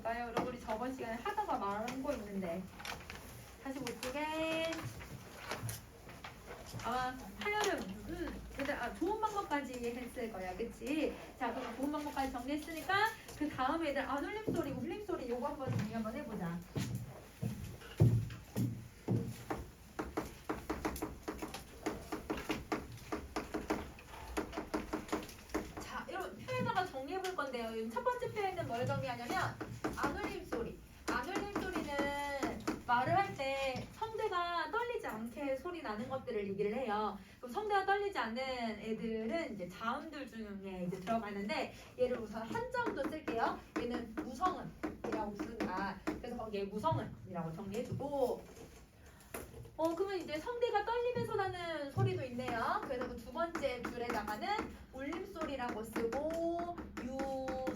볼까요? 여러분이 저번 시간에 하다가 말한 거 있는데 다시 못 보게. 아마 하려면 좋은 방법까지 했을 거야, 그치? 자, 그럼 좋은 방법까지 정리했으니까 그 다음 애들 안 울림소리, 울림소리 요거 한번 정리 한번 해보자. 자, 이런 표에다가 정리해 볼 건데요. 첫 번째 표에는 뭘 정리하냐면 안 울림소리. 안 울림소리는 말을 할 때 성대가 떨리지 않게 소리 나는 것들을 얘기를 해요. 그럼 성대가 떨리지 않는 애들은 이제 자음들 중에 이제 들어가는데 얘를 우선 한자음도 쓸게요. 얘는 무성음이라고 부른다. 그래서 거기에 무성음이라고 정리해주고 그러면 이제 성대가 떨리면서 나는 소리도 있네요. 그래서 그 두 번째 줄에다가는 울림소리라고 쓰고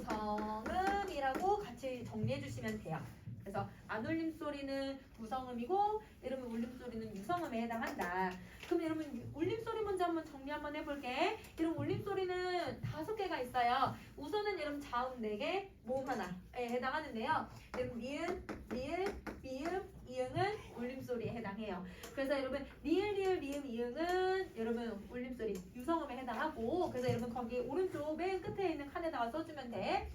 유성음이라고 같이 정리해 주시면 돼요. 그래서 안 울림소리는 무성음이고 이러면 울림소리는 유성음에 해당한다. 그럼 여러분 울림소리 먼저 한번 정리 한번 해볼게. 이런 울림소리는 5개가 있어요. 우선은 여러분 자음 4개, 모음 하나에 해당하는데요. 여러분 니은, 리을, 미음, 이응은 울림소리에 해당해요. 그래서 여러분 리을, 리을, 미음, 이응은 여러분 울림소리 유성음에 해당하고 그래서 여러분 거기 오른쪽 맨 끝에 있는 칸에다가 써주면 돼.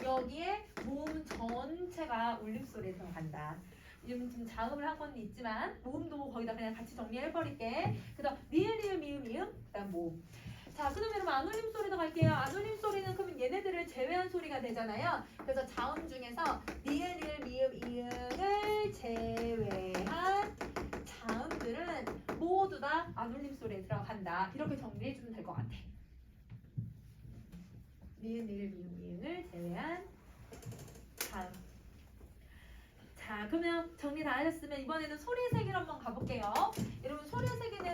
여기에 모음 전체가 울림소리에 들어간다. 지금 자음을 한 건 있지만 모음도 거기다 그냥 같이 정리해버릴게. 그래서 리을, 리을, 미음, 이응, 그다음 모음. 자, 그럼 여러분 안 울림 소리도 갈게요. 안 울림 소리는 그러면 얘네들을 제외한 소리가 되잖아요. 그래서 자음 중에서 리을, 리을, 미음, 이응을 제외한 자음들은 모두 다 안 울림 소리에 들어간다. 이렇게 정리해주면 될 것 같아. 리을, 리을, 미음, 이응을 제외한 자음. 자, 그러면 정리 다 하셨으면 이번에는 소리의 세계로 한번 가볼게요. 여러분 소리의 세계는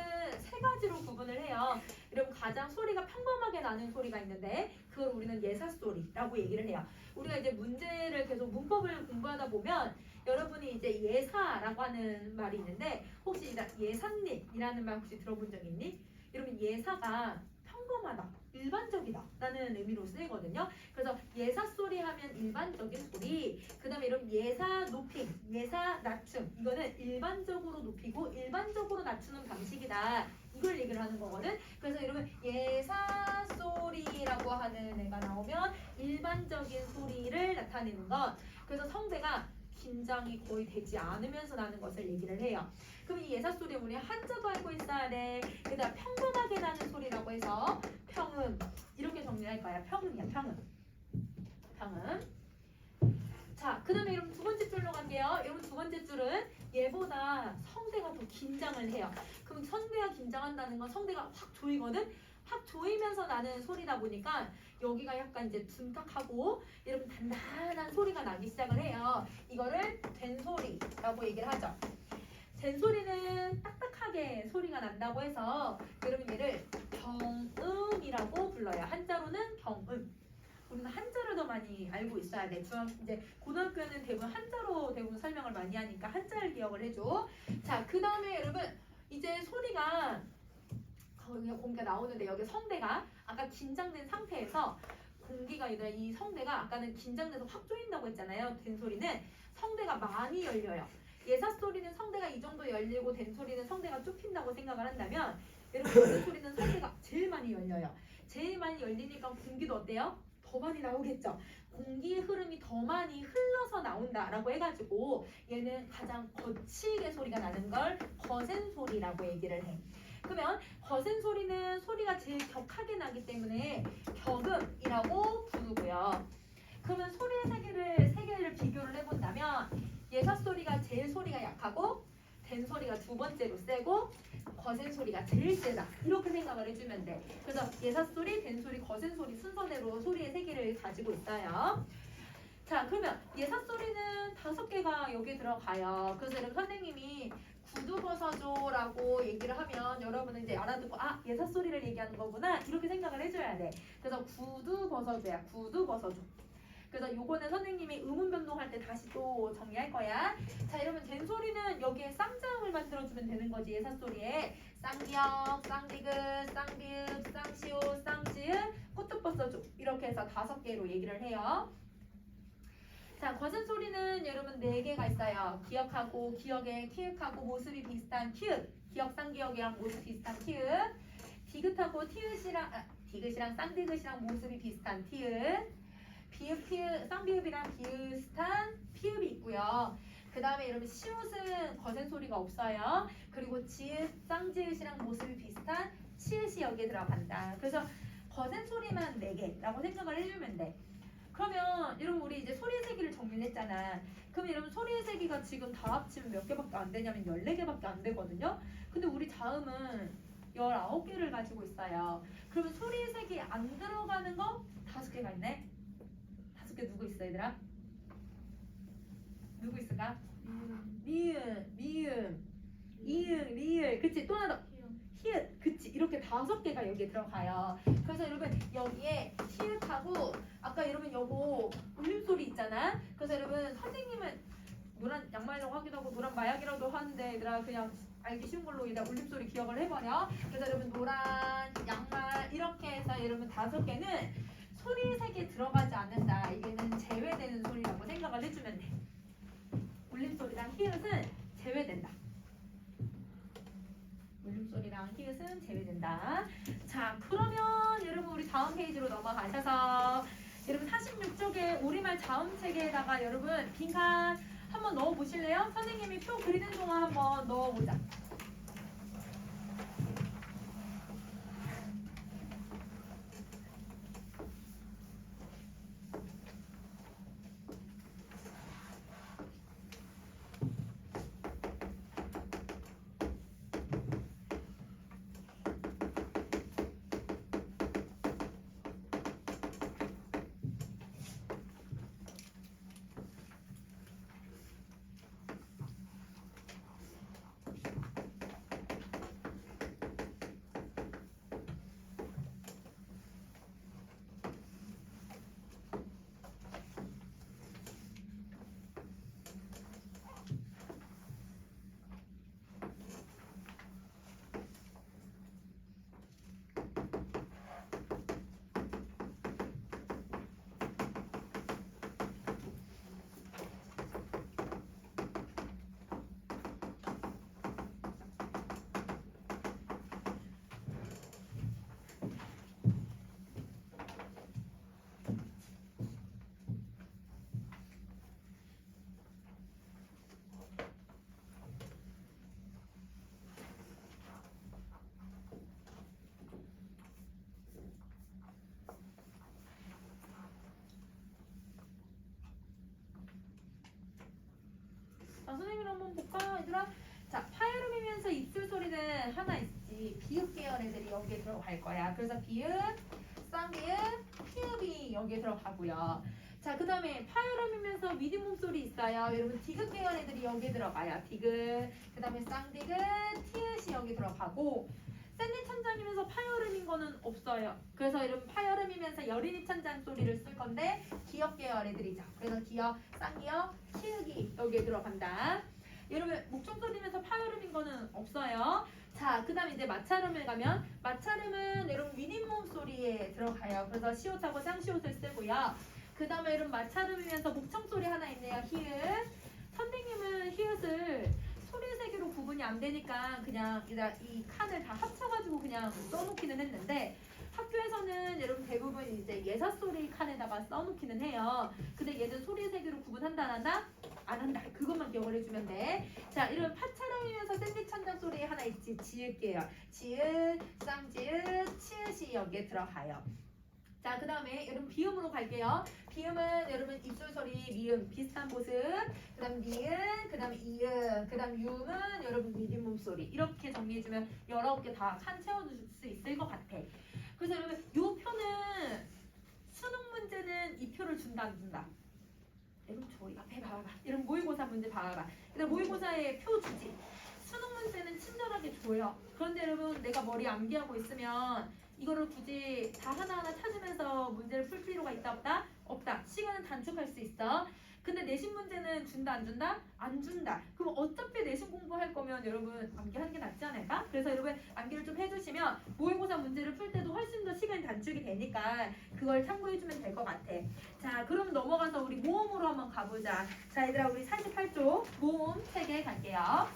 3가지로 구분을 해요. 여러분 가장 소리가 평범하게 나는 소리가 있는데 그걸 우리는 예사소리라고 얘기를 해요. 우리가 이제 문제를 계속 문법을 공부하다 보면 여러분이 이제 예사라고 하는 말이 있는데 혹시 예사님이라는 말 혹시 들어본 적 있니? 여러분 예사가 평범하다, 일반적이다 라는 의미로 쓰이거든요. 그래서 예사소리 하면 일반적인 소리, 그 다음에 이런 예사 높임, 예사 낮춤, 이거는 일반적으로 높이고 일반적으로 낮추는 방식이다, 이걸 얘기를 하는 거거든. 그래서 여러분 예사소리라고 하는 애가 나오면 일반적인 소리를 나타내는 것. 그래서 성대가 긴장이 거의 되지 않으면서 나는 것을 얘기를 해요. 그럼 이 예사소리 우리 한자도 알고 있어야 돼. 그다음 평범하게 나는 소리라고 해서 평음, 이렇게 정리할 거야. 평음이야, 평음. 평음. 자, 그 다음에 여러분 두 번째 줄로 갈게요. 여러분 두 번째 줄은 얘보다 성대가 더 긴장을 해요. 그럼 성대가 긴장한다는 건 성대가 확 조이거든? 확 조이면서 나는 소리다 보니까 여기가 약간 이제 둔탁하고 여러분 단단한 소리가 나기 시작을 해요. 이거를 된소리라고 얘기를 하죠. 된소리는 딱딱하게 소리가 난다고 해서 여러분 얘를 경음이라고 불러요. 한자로는 경음. 우리는 한자를 더 많이 알고 있어야 돼. 이제 고등학교는 대부분 한자로 대부분 설명을 많이 하니까 한자를 기억을 해줘. 자, 그 다음에 여러분 이제 소리가 공기가 나오는데 여기 성대가 아까 긴장된 상태에서 공기가 이 성대가 아까는 긴장돼서 확 조인다고 했잖아요. 된 소리는 성대가 많이 열려요. 예사 소리는 성대가 이 정도 열리고 된 소리는 성대가 좁힌다고 생각을 한다면 여러분 된 소리는 성대가 제일 많이 열려요. 제일 많이 열리니까 공기도 어때요? 더 많이 나오겠죠. 공기의 흐름이 더 많이 흘러서 나온다라고 해가지고 얘는 가장 거치게 소리가 나는 걸 거센 소리라고 얘기를 해. 그러면 거센 소리는 소리가 제일 격하게 나기 때문에 격음이라고 부르고요. 그러면 소리의 세 개를 비교를 해본다면 예사 소리가 제일 소리가 약하고 된 소리가 두 번째로 세고 거센 소리가 제일 세다, 이렇게 생각을 해주면 돼. 그래서 예사 소리, 된 소리, 거센 소리 순서대로 소리의 세계를 가지고 있어요. 자, 그러면 예사 소리는 5개가 여기 들어가요. 그래서 여러분 선생님이 구두 벗어줘라고 얘기를 하면 여러분은 이제 알아듣고 예사 소리를 얘기하는 거구나, 이렇게 생각을 해줘야 돼. 그래서 구두 벗어줘야 구두 벗어줘. 그래서 요거는 선생님이 의문 변동할 때 다시 또 정리할 거야. 자, 이러면 된 소리는 여기에 쌍자음을 만들어주면 되는 거지. 예사 소리에 쌍기역, 쌍디귿, 쌍비읍, 쌍시옷, 쌍지읒, 꾸뚝 벗어줘, 이렇게 해서 5개로 얘기를 해요. 자, 거센 소리는 여러분 4개가 있어요. 기억하고, 기억에, 키읔하고 모습이 비슷한 키읔. 기억, 쌍기역이랑 모습 비슷한 키읔. 디귿하고 디귿이랑 쌍디귿이랑 모습이 비슷한 티읕. 비읍, 피읍, 쌍비읍이랑 비슷한 피읍이 있고요. 그 다음에 여러분 시옷은 거센 소리가 없어요. 그리고 지읒, 쌍지읒이랑 모습이 비슷한 치읒이 여기에 들어간다. 그래서 거센 소리만 4개라고 생각을 해주면 돼. 그러면 여러분 우리 이제 소리의 세기를 정리를 했잖아. 그럼 여러분 소리의 세기가 지금 다 합치면 몇 개밖에 안 되냐면 14개밖에 안 되거든요. 근데 우리 자음은 19개를 가지고 있어요. 그러면 소리의 색이 안 들어가는 거 5개가 있네. 5개 누구 있어 얘들아? 누구 있을까? 미음, 미음, 이응, 리을. 그치? 또 하나 더. 히읗. 그치? 이렇게 5개가 여기에 들어가요. 그래서 여러분 여기에 히읗하고 아까 여러분 요거 울림소리 있잖아. 그래서 여러분 선생님은 노란 양말이라고 하기도 하고 노란 마약이라도 하는데 얘들아 그냥 알기 쉬운 걸로 일단 울림소리 기억을 해버려. 그래서 여러분 노란 양말 이렇게 해서 여러분 5개는 소리의 색에 들어가지 않는다. 이게는 제외되는 소리라고 생각을 해주면 돼. 울림소리랑 히읗은 제외된다. 울림소리랑 히읗은 제외된다. 자, 그러면 여러분 우리 다음 페이지로 넘어가셔서 여러분 46쪽에 우리말 자음체계에다가 여러분 빈칸 한번 넣어 보실래요? 선생님이 표 그리는 동안 한번 넣어 보자. 자, 선생님 한번 볼까 얘들아? 자, 파열음이면서 입술 소리는 하나 있지. 비읍 계열 애들이 여기에 들어갈 거야. 그래서 비읍, 쌍비읍, 피읍이 여기에 들어가고요. 자, 그 다음에 파열음이면서 미디움 목소리 있어요. 여러분 디귿 계열 애들이 여기에 들어가요. 디귿, 그 다음에 쌍디귿, 티읕이 여기 들어가고 샌디 천장이면서 파열음인 거는 없어요. 그래서 여러분 파열음이면서 여린이 천장 소리를 쓸 건데 기역 계열 애들이죠. 그래서 기역, 쌍기역, 키읔이 여기에 들어간다. 여러분 목청소리면서 파열음인 거는 없어요. 자, 그 다음에 이제 마찰음을 가면 마찰음은 여러분 위잇몸 소리에 들어가요. 그래서 시옷하고 쌍시옷을 쓰고요. 그 다음에 여러분 마찰음이면서 목청소리 하나 있네요. 히읗. 선생님은 히읗을 소리 세기로 구분이 안 되니까 그냥 이 칸을 다 합쳐가지고 그냥 써놓기는 했는데 학교에서는 여러분 대부분 이제 예사 소리 칸에다가 써놓기는 해요. 근데 얘는 소리 세기로 구분한다 안 한다? 안 한다. 그것만 기억을 해주면 돼. 자, 이런 파차름이면서 샌디 천장 소리 하나 있지. 지읒 계열. 지읒, 쌍지읒, 치읒이 여기에 들어가요. 자, 그 다음에 여러분 비음으로 갈게요. 비음은 여러분 입술 소리 미음 비슷한 모습. 그 다음 니은, 그 다음 이음, 그 다음 유음은 여러분 미디움 소리. 이렇게 정리해주면 19개 다 칸 채워줄 수 있을 것 같아. 그래서 여러분 요 표는 수능 문제는 이 표를 준다 안 준다? 여러분 저희 앞에 봐봐. 이런 모의고사 문제 봐봐. 일단 모의고사에 표 주지. 수능 문제는 친절하게 줘요. 그런데 여러분 내가 머리 암기하고 있으면 이거를 굳이 다 하나하나 찾으면서 문제를 풀 필요가 있다 없다? 없다. 시간은 단축할 수 있어. 근데 내신 문제는 준다 안 준다? 안 준다. 그럼 어차피 내신 공부할 거면 여러분 암기하는 게 낫지 않을까? 그래서 여러분 암기를 좀 해주시면 모의고사 문제를 풀 때도 훨씬 더 시간이 단축이 되니까 그걸 참고해주면 될 것 같아. 자, 그럼 넘어가서 우리 모음으로 한번 가보자. 자, 얘들아, 우리 48쪽 모음 3개 갈게요.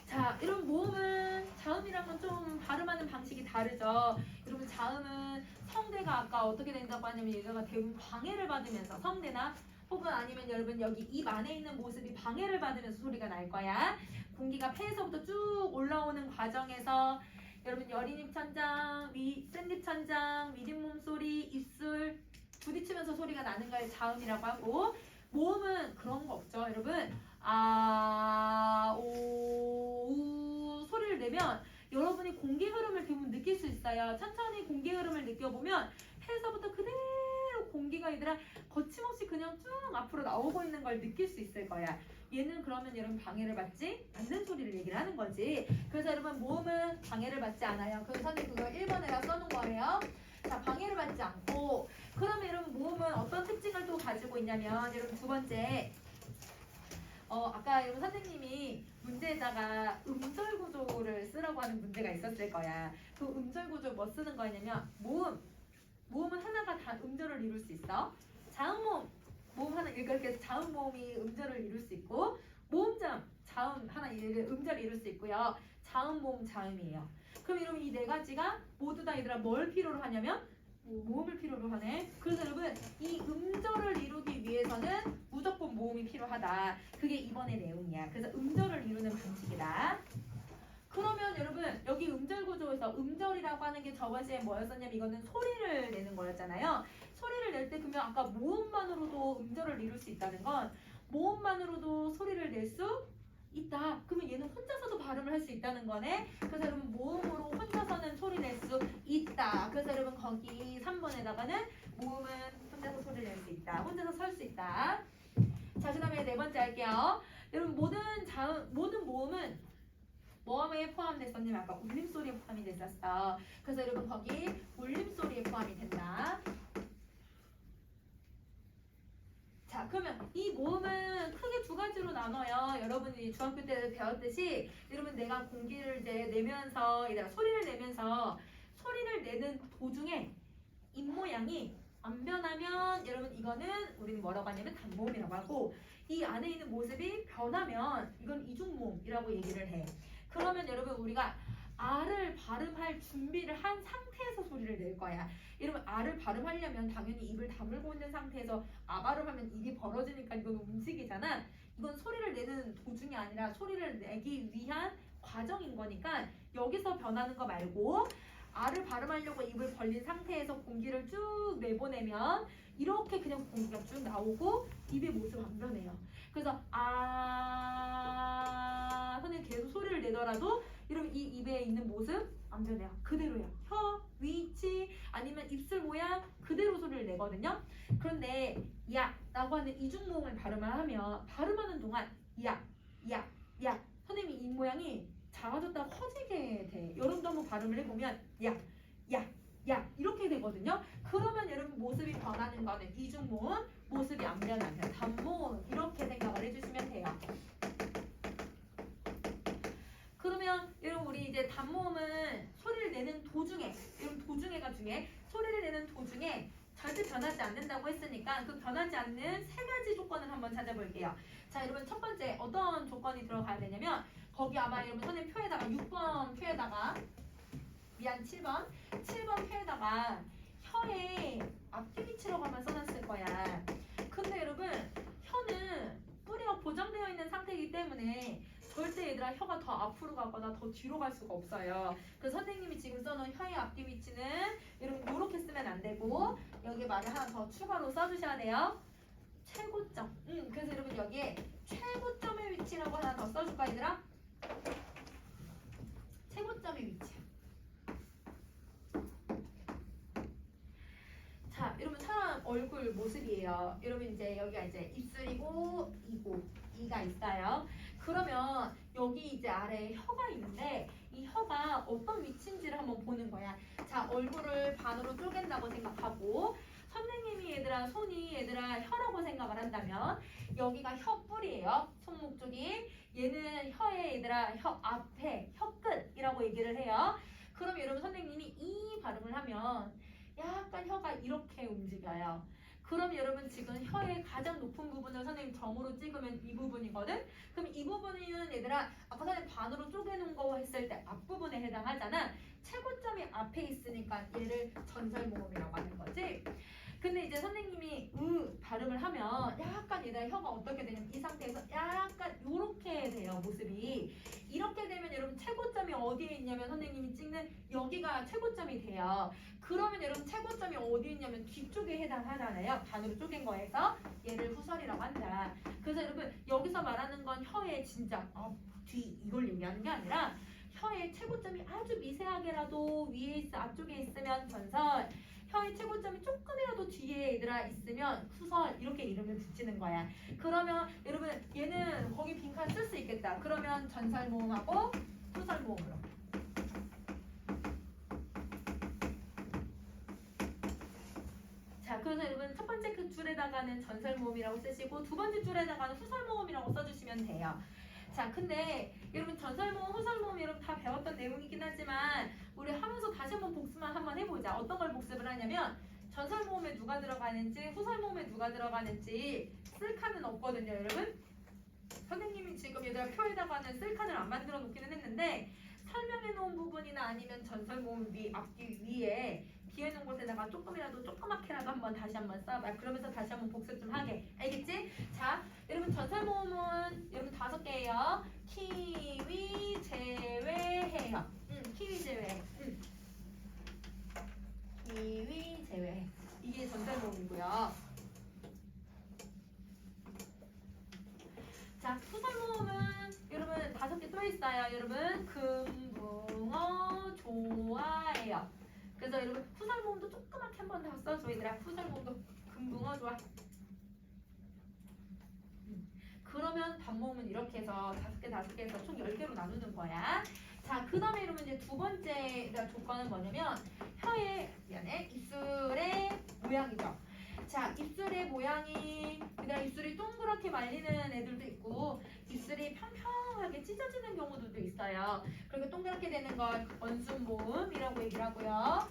자, 이런 모음은 자음이랑은 좀 발음하는 방식이 다르죠. 여러분, 자음은 성대가 아까 어떻게 된다고 하냐면 얘가 대부분 방해를 받으면서 성대나 혹은 아니면 여러분 여기 입 안에 있는 모습이 방해를 받으면서 소리가 날 거야. 공기가 폐에서부터 쭉 올라오는 과정에서 여러분 여린입 천장, 센입 천장, 미림 몸소리, 입술 부딪히면서 소리가 나는 걸 자음이라고 하고, 모음은 그런 거 없죠, 여러분. 아, 오, 우 소리를 내면 여러분이 공기 흐름을 대부분 느낄 수 있어요. 천천히 공기 흐름을 느껴보면 폐에서부터 그대로 공기가 얘들아 거침없이 그냥 쭉 앞으로 나오고 있는 걸 느낄 수 있을 거야. 얘는 그러면 여러분 방해를 받지 않는 소리를 얘기를 하는 거지. 그래서 여러분 모음은 방해를 받지 않아요. 그래서 선생님 그거 1번에다 써놓은 거예요. 자, 방해를 받지 않고. 그러면 여러분 모음은 어떤 특징을 또 가지고 있냐면 여러분 두 번째, 아까 여러분 선생님이 문제에다가 음절 구조를 쓰라고 하는 문제가 있었을 거야. 그 음절 구조 뭐 쓰는 거냐면 모음은 하나가 다 음절을 이룰 수 있어. 자음 모음 하나 이렇게 자음 모음이 음절을 이룰 수 있고, 모음자음 자음 하나 음절을 이룰 수 있고요. 자음 모음 자음이에요. 그럼 여러분 이 네 가지가 모두 다 얘들아 뭘 필요로 하냐면 모음을 필요로 하네. 그래서 여러분 이 음절을 이루기 위해서는 무조건 모음이 필요하다. 그게 이번의 내용이야. 그래서 음절을 이루는 방식이다. 그러면 여러분 여기 음절 구조에서 음절이라고 하는 게 저번주에 뭐였었냐면 이거는 소리를 내는 거였잖아요. 소리를 낼 때 그러면 아까 모음만으로도 음절을 이룰 수 있다는 건 모음만으로도 소리를 낼 수 있다. 그러면 얘는 혼자서도 발음을 할 수 있다는 거네. 그래서 여러분 모음으로 혼자서는 소리 낼 수 있다. 그래서 여러분 거기 3번에다가는 모음은 혼자서 소리를 낼 수 있다. 혼자서 설 수 있다. 자, 그 다음에 네 번째 할게요. 여러분 모든 모음은 뭐에 포함됐었냐면 아까 울림소리에 포함이 됐었어. 그래서 여러분 거기 울림소리에 포함이 된다. 자, 그러면 이 모음은 크게 두 가지로 나눠요. 여러분이 중학교 때 배웠듯이 여러분 내가 공기를 이제 내면서 소리를 내면서 소리를 내는 도중에 입 모양이 안 변하면 여러분 이거는 우리는 뭐라고 하냐면 단모음이라고 하고, 이 안에 있는 모습이 변하면 이건 이중모음이라고 얘기를 해. 그러면 여러분 우리가 아를 발음할 준비를 한 상태에서 소리를 낼 거야. 여러분 아를 발음하려면 당연히 입을 다물고 있는 상태에서 아 발음하면 입이 벌어지니까 이건 움직이잖아. 이건 소리를 내는 도중이 아니라 소리를 내기 위한 과정인 거니까 여기서 변하는 거 말고 아를 발음하려고 입을 벌린 상태에서 공기를 쭉 내보내면 이렇게 그냥 공기가 쭉 나오고 입의 모습 안 변해요. 그래서 아 선생님 계속 소리를 내더라도 여러분 이 입에 있는 모습 안 변해요. 그대로야. 혀, 위치 아니면 입술 모양 그대로 소리를 내거든요. 그런데 야 라고 하는 이중모음을 발음하는 동안 야 선생님이 입 모양이 작아졌다 커지게 돼. 여러분도 한번 발음을 해보면 야 이렇게 되거든요. 그러면 여러분 모습이 변하는 거는 이중모음, 모습이 안 변하면 단모음 이렇게 생각을 해주시면 돼요. 그러면 여러분 우리 이제 단모음은 소리를 내는 도중에, 여러분 도중에가 중에 소리를 내는 도중에 절대 변하지 않는다고 했으니까 그 변하지 않는 세 가지 조건을 한번 찾아볼게요. 자, 여러분 첫 번째 어떤 조건이 들어가야 되냐면 거기 아마 여러분 선생님 표에다가 6번 표에다가 7번 표에다가 혀의 앞뒤 위치라고 한번 써놨을 거야. 근데 여러분 혀는 뿌리가 고정되어 있는 상태이기 때문에 절대 얘들아 혀가 더 앞으로 가거나 더 뒤로 갈 수가 없어요. 그래서 선생님이 지금 써놓은 혀의 앞뒤 위치는 여러분 이렇게 쓰면 안 되고 여기 말을 하나 더 추가로 써주셔야 돼요. 최고점. 그래서 여러분 여기에 최고점의 위치라고 하나 더 써줄까 얘들아? 최고점의 위치. 자, 여러분 사람 얼굴 모습이에요. 여러분 이제 여기가 이제 입술이고 이가 있어요. 그러면 여기 이제 아래에 혀가 있는데 이 혀가 어떤 위치인지를 한번 보는 거야. 자, 얼굴을 반으로 쪼갠다고 생각하고 선생님이 손이 혀라고 생각을 한다면 여기가 혀 뿌리예요. 손목 쪽이. 얘는 혀의 혀 앞에 혀 끝이라고 얘기를 해요. 그럼 여러분 선생님이 이 발음을 하면 약간 혀가 이렇게 움직여요. 그럼 여러분 지금 혀의 가장 높은 부분을 선생님 점으로 찍으면 이 부분이거든? 그럼 이 부분은 얘들아 아까 선생님 반으로 쪼개놓은 거 했을 때 앞부분에 해당하잖아. 최고점이 앞에 있으니까 얘를 전설모음이라고 하는 거지. 근데 이제 선생님이 발음을 하면 약간 얘들아 혀가 어떻게 되냐면 이 상태에서 약간 요렇게 돼요 모습이. 이렇게 되면 여러분 최고점이 어디에 있냐면 선생님이 찍는 여기가 최고점이 돼요. 그러면 여러분 최고점이 어디 있냐면 뒤쪽에 해당하잖아요. 반으로 쪼갠 거에서 얘를 후설이라고 한다. 그래서 여러분 여기서 말하는 건 혀의 진짜 뒤 이걸 얘기하는 게 아니라 혀의 최고점이 아주 미세하게라도 위에 있어 앞쪽에 있으면 전설, 혀의 최고점이 조금이라도 뒤에 얘들아 있으면 후설 이렇게 이름을 붙이는 거야. 그러면 여러분 얘는 거기 빈칸 쓸 수 있겠다. 그러면 전설 모음하고 후설 모음으로. 자, 그래서 여러분 첫 번째 그 줄에다가는 전설 모음이라고 쓰시고 두 번째 줄에다가는 후설 모음이라고 써주시면 돼요. 자, 근데 여러분 전설 모음, 후설 모음 여러분 다 배웠던 내용이긴 하지만 우리 하면서 다시 한번 복습만 한번 해보자. 어떤 걸 복습을 하냐면 전설 모음에 누가 들어가는지 후설 모음에 누가 들어가는지 쓸 칸은 없거든요, 여러분. 선생님이 지금 얘들아 표에다가는 쓸 칸을 안 만들어 놓기는 했는데 설명해 놓은 부분이나 아니면 전설 모음 앞뒤 위에 비어 있는 곳에다가 조금이라도 조그맣게라도 한번 다시 한번 써봐. 그러면서 다시 한번 복습 좀 하게. 알겠지? 자, 여러분 전설 모음은 여러분 5개예요. 키위 제외해요. 키위 제외. 키위 제외. 이게 전설 모음이고요. 자, 후설 모음은 여러분 5개 또 있어요. 여러분 금붕어 좋아해요. 그래서 여러분 후설 모음도 조그맣게 한번 더 써줘. 얘들아 후설 모음도 금붕어 좋아. 그러면 반모음은 이렇게 해서 5개 해서 총 10개로 나누는 거야. 자, 그 다음에 여러분 이제 두 번째 조건은 뭐냐면 혀의 입술의 모양이죠. 자, 입술의 모양이 그다음 입술이 동그랗게 말리는 애들도 있고 입술이 평평하게 찢어지는 경우들도 있어요. 그리고 동그랗게 되는 걸 원순모음이라고 얘기를 하고요.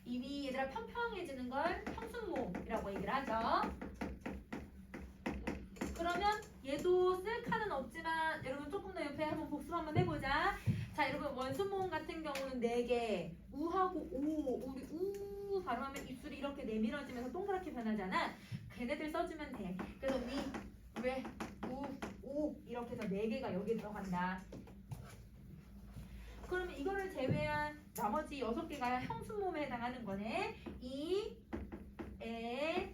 입이 얘들아 평평해지는 걸 평순모음이라고 얘기를 하죠. 그러면 얘도 쓸 칸은 없지만 여러분 조금 더 옆에 한번 복습 한번 해보자. 자, 여러분 원순모음 같은 경우는 4개 우하고 오, 우리 우 발음하면 입술이 이렇게 내밀어지면서 동그랗게 변하잖아. 걔네들 써주면 돼. 그래서 위, 왜, 우, 오 이렇게 해서 4개가 여기 들어간다. 그러면 이거를 제외한 나머지 6개가 형순모음에 해당하는 거네. 이, 에,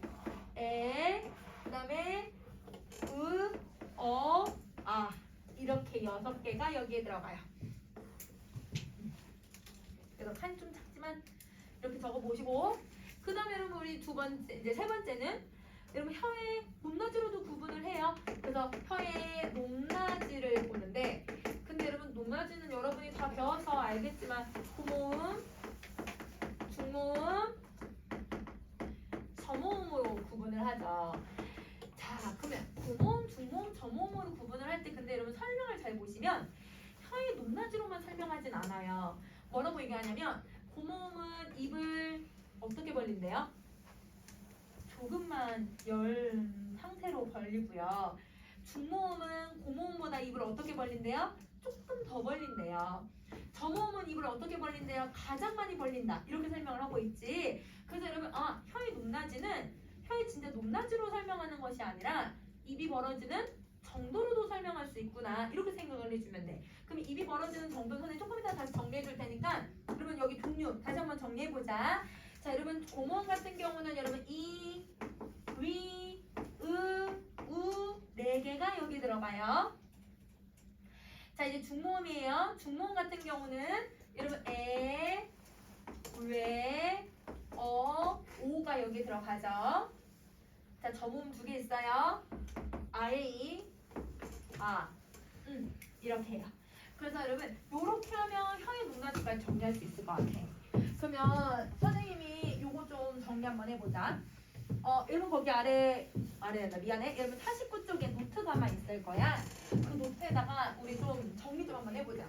그 다음에 이렇게 6개가 여기에 들어가요. 그래서 칸 좀 작지만 이렇게 적어보시고 그 다음에 여러분 우리 이제 세 번째는 여러분 혀의 높낮이로도 구분을 해요. 그래서 혀의 높낮이를 보는데 근데 여러분 높낮이는 여러분이 다 배워서 알겠지만 고모음, 중모음, 저모음으로 구분을 하죠. 자, 그러면 고모음, 중모음, 저모음으로 구분을 할 때 근데 여러분 설명을 잘 보시면 혀의 높낮이로만 설명하진 않아요. 뭐라고 얘기하냐면 고모음은 입을 어떻게 벌린대요? 조금만 열 상태로 벌리고요. 중모음은 고모음보다 입을 어떻게 벌린대요? 조금 더 벌린대요. 저모음은 입을 어떻게 벌린대요? 가장 많이 벌린다. 이렇게 설명을 하고 있지. 그래서 여러분 혀의 높낮이는 혀의 진짜 높낮이로 설명하는 것이 아니라 입이 벌어지는 정도로도 설명할 수 있구나. 이렇게 생각을 해주면 돼. 그럼 입이 벌어지는 정도는 선생님 조금 이따 다시 정리해 줄 테니까 여러분 여기 종류 다시 한번 정리해 보자. 자, 여러분 고모음 같은 경우는 여러분 이, 위, 우 4개가 여기 들어가요. 자, 이제 중모음이에요. 중모음 같은 경우는 여러분 에, 왜, 오가 여기 들어가죠. 자, 저모음 2개 있어요. 아에 이렇게 해요. 그래서 여러분 요렇게 하면 혀의 높낮이까지 정리할 수 있을 것 같아. 그러면 선생님이 요거 좀 정리 한번 해보자. 여러분 거기 미안해. 여러분 49쪽에 노트가 아마 있을 거야. 그 노트에다가 우리 좀 정리 좀 한번 해보자.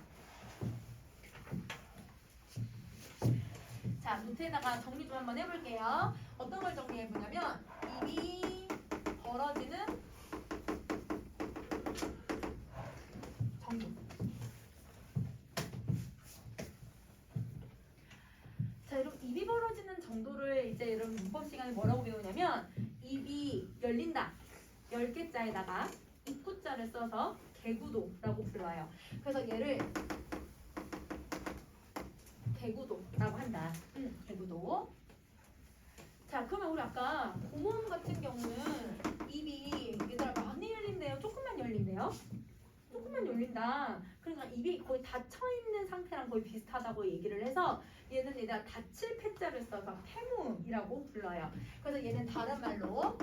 자, 자, 노트에다가 정리 좀 한번 해볼게요. 어떤 걸 정리해보냐면 입이 벌어지는 정도. 자, 여러분 입이 벌어지는 정도를 이제 여러분 문법 시간에 뭐라고 배우냐면 입이 열린다. 10개자에다가 입구자를 써서 개구도라고 불러요. 그래서 얘를 개구도라고 한다. 개구도. 자, 그러면 우리 아까 고모음 같은 경우는 입이 얘들아 많이 열린대요? 조금만 열린대요? 조금만 열린다. 그러니까 입이 거의 닫혀있는 상태랑 거의 비슷하다고 얘기를 해서 얘는 얘들아 닫힐 패자를 써서 태모음이라고 불러요. 그래서 얘는 다른 말로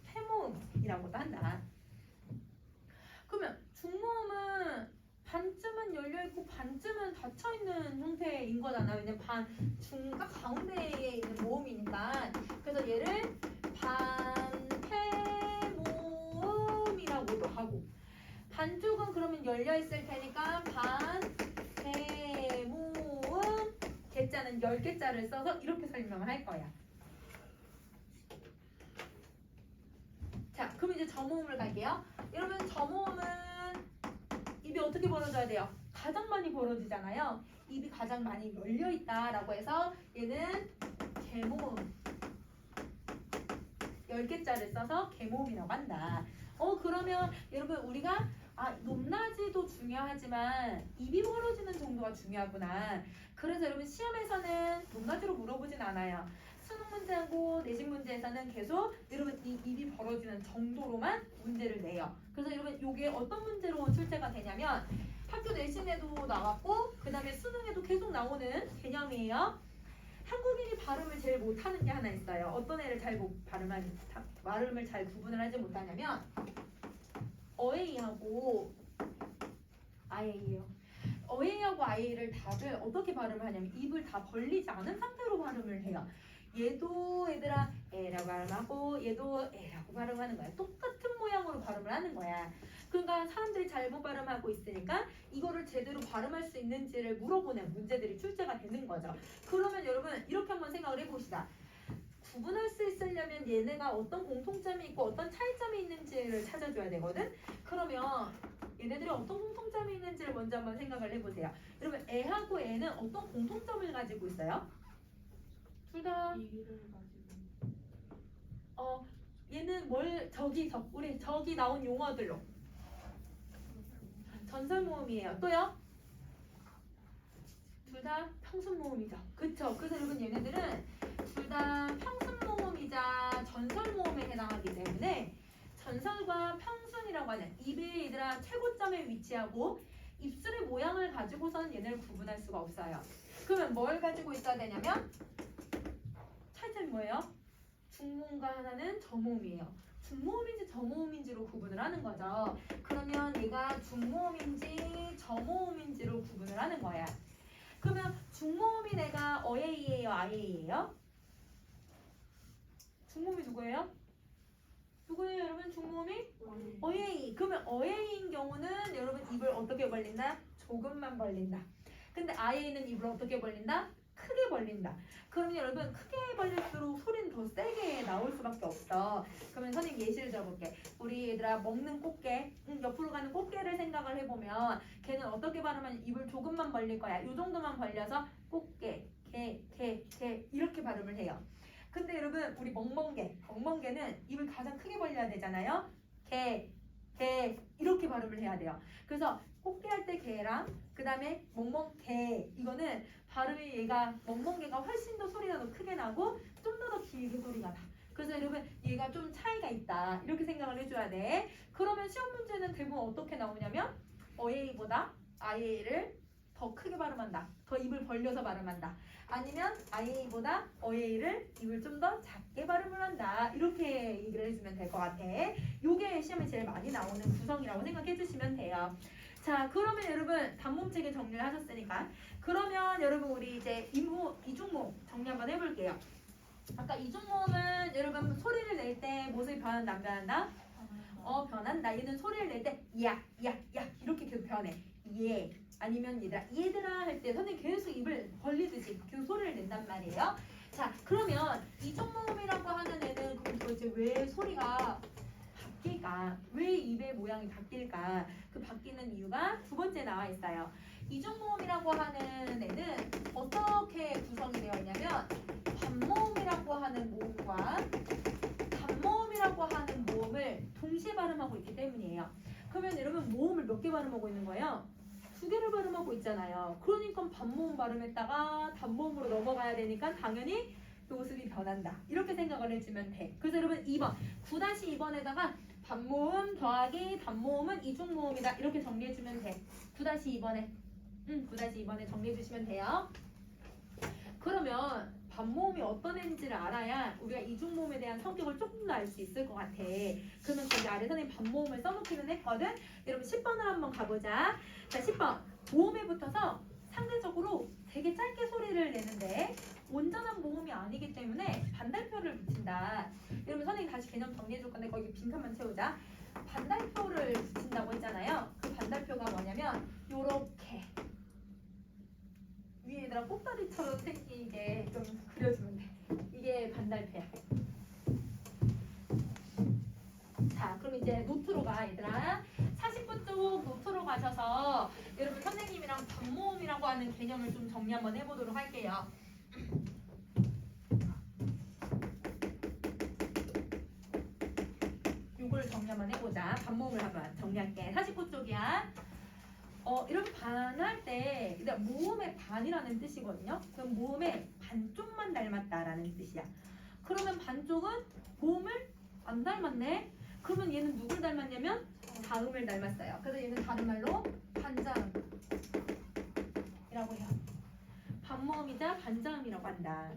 태모음이라고도 한다. 그러면 중모음은 반쯤은 열려있고 반쯤은 닫혀있는 형태인 거잖아. 왜냐면 중과 가운데에 있는 모음이니까. 그래서 얘를 반태모음이라고도 하고, 반쪽은 그러면 열려있을 테니까 반태모음, 개자는 10개자를 써서 이렇게 설명을 할 거야. 자, 그럼 이제 저모음을 갈게요. 여러분 저모음은 입이 어떻게 벌어져야 돼요? 가장 많이 벌어지잖아요. 입이 가장 많이 열려있다라고 해서 얘는 개모음 10개자를 써서 개모음이라고 한다. 그러면 여러분 우리가 높낮이도 중요하지만 입이 벌어지는 정도가 중요하구나. 그래서 여러분 시험에서는 높낮이로 물어보진 않아요. 수능 문제하고 내신 문제에서는 계속 여러분 이 입이 벌어지는 정도로만 문제를 내요. 그래서 여러분 이게 어떤 문제로 출제가 되냐면 학교 내신에도 나왔고 그 다음에 수능에도 계속 나오는 개념이에요. 한국인이 발음을 제일 못하는 게 하나 있어요. 어떤 애를 발음을 잘 구분을 하지 못하냐면 어에이하고 아에이예요. 어에이하고 아에이를 다들 어떻게 발음하냐면 입을 다 벌리지 않은 상태로 발음을 해요. 얘도 얘들아 에라고 발음하고 얘도 에라고 발음하는 거야. 똑같은 모양으로 발음을 하는 거야. 그러니까 사람들이 잘못 발음하고 있으니까 이거를 제대로 발음할 수 있는지를 물어보는 문제들이 출제가 되는 거죠. 그러면 여러분 이렇게 한번 생각을 해봅시다. 구분할 수 있으려면 얘네가 어떤 공통점이 있고 어떤 차이점이 있는지를 찾아줘야 되거든. 그러면 얘네들이 어떤 공통점이 있는지를 먼저 한번 생각을 해보세요. 여러분 애하고 애는 어떤 공통점을 가지고 있어요? 둘 다 얘는 우리 저기 나온 용어들로 전설 모음이에요. 또요? 둘 다 평순 모음이죠. 그쵸? 그래서 여러분 얘네들은 둘 다 평순 모음이자 전설 모음에 해당하기 때문에 전설과 평순이라고 하는 입이 얘들아 최고점에 위치하고 입술의 모양을 가지고서는 얘네를 구분할 수가 없어요. 그러면 뭘 가지고 있어야 되냐면 차이점이 뭐예요? 중모음과 하나는 저모음이에요. 중모음인지 저모음인지로 구분을 하는 거죠. 그러면 얘가 중모음인지 저모음인지로 구분을 하는 거야. 그러면 중모음이 내가 어에이예요, 아에이예요? 중모음이 누구예요? 누구예요, 여러분? 중모음이? 어에이. 그러면 어에이인 경우는 여러분 입을 어떻게 벌린다? 조금만 벌린다. 근데 아에이는 입을 어떻게 벌린다? 크게 벌린다. 그러면 여러분 크게 벌릴수록 소리는 더 세게 나올 수밖에 없어. 그러면 선생님 예시를 들어볼게. 우리 얘들아 먹는 꽃게, 옆으로 가는 꽃게를 생각을 해보면 걔는 어떻게 발음하면 입을 조금만 벌릴 거야. 이 정도만 벌려서 꽃게, 게 이렇게 발음을 해요. 근데 여러분 우리 멍멍개는 입을 가장 크게 벌려야 되잖아요. 게 이렇게 발음을 해야 돼요. 그래서 꽃게 할 때 개랑 그 다음에 멍멍개 이거는 발음이 얘가 멍멍개가 훨씬 더 소리가 더 크게 나고 좀 더 길게 소리가 나. 그래서 여러분 얘가 좀 차이가 있다 이렇게 생각을 해줘야 돼. 그러면 시험 문제는 대부분 어떻게 나오냐면 어에이보다 아에이를 더 크게 발음한다. 더 입을 벌려서 발음한다. 아니면 아에이보다 어에이를 입을 좀 더 작게 발음을 한다. 이렇게 얘기를 해주면 될 것 같아. 요게 시험에 제일 많이 나오는 구성이라고 생각해 주시면 돼요. 자, 그러면 여러분 단모음체계 정리를 하셨으니까 그러면 여러분 우리 이제 이중모음 정리 한번 해볼게요. 아까 이중모음은 여러분 소리를 낼 때 모습이 변한다 안 변한다? 변한다. 얘는 소리를 낼 때 야 이렇게 계속 변해. 예 아니면 얘들아 할 때 선생님 계속 입을 벌리듯이 그 소리를 낸단 말이에요. 자, 그러면 이중모음이라고 하는 애는 그럼 도대체 왜 소리가 바뀔까? 왜 입의 모양이 바뀔까? 그 바뀌는 이유가 두 번째 나와 있어요. 이중모음이라고 하는 애는 어떻게 구성이 되어 있냐면 반모음이라고 하는 모음과 단모음이라고 하는 모음을 동시에 발음하고 있기 때문이에요. 그러면 여러분 모음을 몇 개 발음하고 있는 거예요? 두 개를 발음하고 있잖아요. 그러니까 반모음 발음했다가 단모음으로 넘어가야 되니까 당연히 노습이 변한다. 이렇게 생각을 해주면 돼. 그래서 여러분 2번 9-2번에다가 반모음 더하기 단모음은 이중모음이다. 이렇게 정리해주면 돼. 9-2번에 9-2번에 정리해주시면 돼요. 그러면 반모음이 어떤 애인지를 알아야 우리가 이중모음에 대한 성격을 조금 더 알 수 있을 것 같아. 그러면 거기 아래 선생님 반모음을 써놓기는 했거든. 여러분 10번을 한번 가보자. 자, 10번 모음에 붙어서 상대적으로 되게 짧게 소리를 내는데 온전한 모음이 아니기 때문에 반달표를 붙인다. 여러분 선생님 다시 개념 정리해줄 건데 거기 빈칸만 채우자. 반달표를 붙인다고 했잖아요. 그 반달표가 뭐냐면 요렇게 위에다가 꽃다리처럼 생기게 좀 그려주면 돼. 이게 반달표야. 자, 그럼 이제 노트로 가, 얘들아. 40분 쪽 노트로 가셔서 여러분 선생님이랑 반모음이라고 하는 개념을 좀 정리 한번 해보도록 할게요. 요걸 정리 한번 해보자. 반모음을 한번 정리할게. 49쪽이야. 이렇게 반할 때 일단 모음의 반이라는 뜻이거든요. 그럼 모음의 반쪽만 닮았다라는 뜻이야. 그러면 반쪽은 모음을 안 닮았네. 그러면 얘는 누굴 닮았냐면 자음을 닮았어요. 그래서 얘는 다른 말로 반자음이라고 해요. 반모음이자 반자음이라고 한다.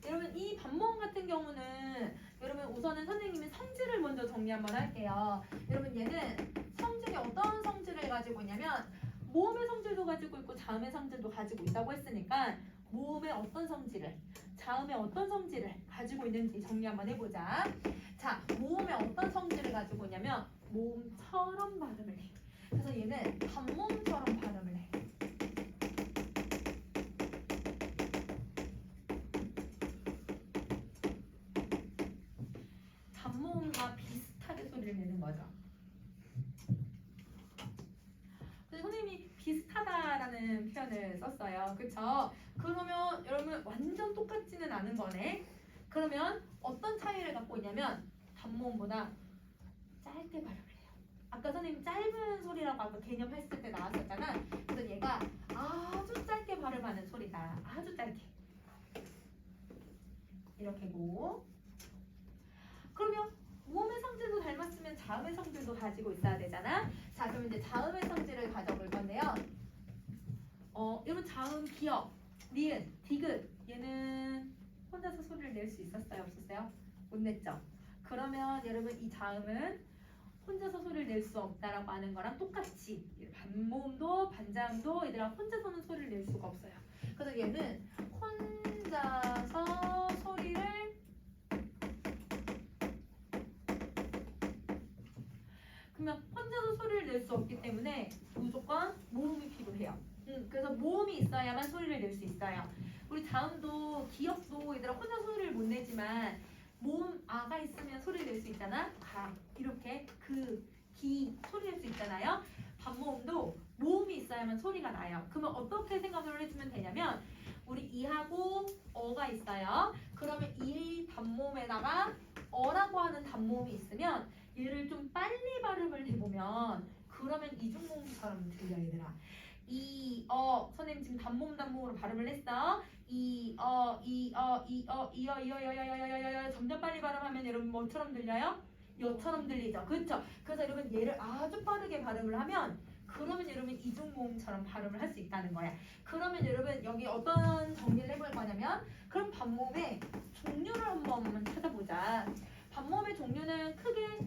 여러분 이 반모음 같은 경우는 여러분 우선은 선생님이 성질을 먼저 정리 한번 할게요. 여러분 얘는 성질이 어떤 성질을 가지고 있냐면 모음의 성질도 가지고 있고 자음의 성질도 가지고 있다고 했으니까 모음의 어떤 성질을 자음의 어떤 성질을 가지고 있는지 정리 한번 해보자. 자, 모음의 어떤 성질을 가지고 있냐면 모음처럼 발음을 해. 그래서 얘는 반모음처럼 발음을 해. 단모음과 비슷하게 소리를 내는 거죠. 근데 선생님이 비슷하다라는 표현을 썼어요. 그쵸? 그러면 여러분 완전 똑같지는 않은 거네. 그러면 어떤 차이를 갖고 있냐면 단모음보다 짧게 발음을 해요. 아까 선생님 짧은 소리라고 아까 개념 했을 때 나왔었잖아. 그래서 얘가 아주 짧게 발음하는 소리다. 아주 짧게. 이렇게고. 그러면 모음의 성질도 닮았으면 자음의 성질도 가지고 있어야 되잖아. 자, 그럼 이제 자음의 성질을 가져볼 건데요. 여러분 자음 기역, 니은, 디귿 얘는 혼자서 소리를 낼 수 있었어요? 없었어요? 못 냈죠? 그러면 여러분 이 자음은 혼자서 소리를 낼 수 없다라고 하는 거랑 똑같이 반모음도 반자음도 얘들아 혼자서는 소리를 낼 수가 없어요. 그래서 얘는 혼자서 소리를 그러면 혼자서 소리를 낼 수 없기 때문에 무조건 모음이 필요해요. 그래서 모음이 있어야만 소리를 낼 수 있어요. 우리 자음도 기역도 얘들아 혼자 소리를 못 내지만 모음 아가 있으면 소리를 낼 수 있잖아. 가 이렇게 그 기 소리 낼 수 있잖아요. 반모음도 모음이 있어야만 소리가 나요. 그러면 어떻게 생각을 해주면 되냐면 우리 이하고 어가 있어요. 그러면 이 단모음에다가 어라고 하는 단모음이 있으면 얘를 좀 빨리 발음을 해보면 그러면 이중모음처럼 들려 얘들아. 선생님 지금 단모음으로 발음을 했어. 점점 빨리 발음하면 여러분 뭐처럼 들려요? 여처럼 들리죠. 그렇죠? 그래서 여러분 얘를 아주 빠르게 발음을 하면 그러면 여러분 이중모음처럼 발음을 할 수 있다는 거야. 그러면 여러분 여기 어떤 정리를 해볼 거냐면 그럼 반모음의 종류를 한번 찾아보자. 반모음의 종류는 크게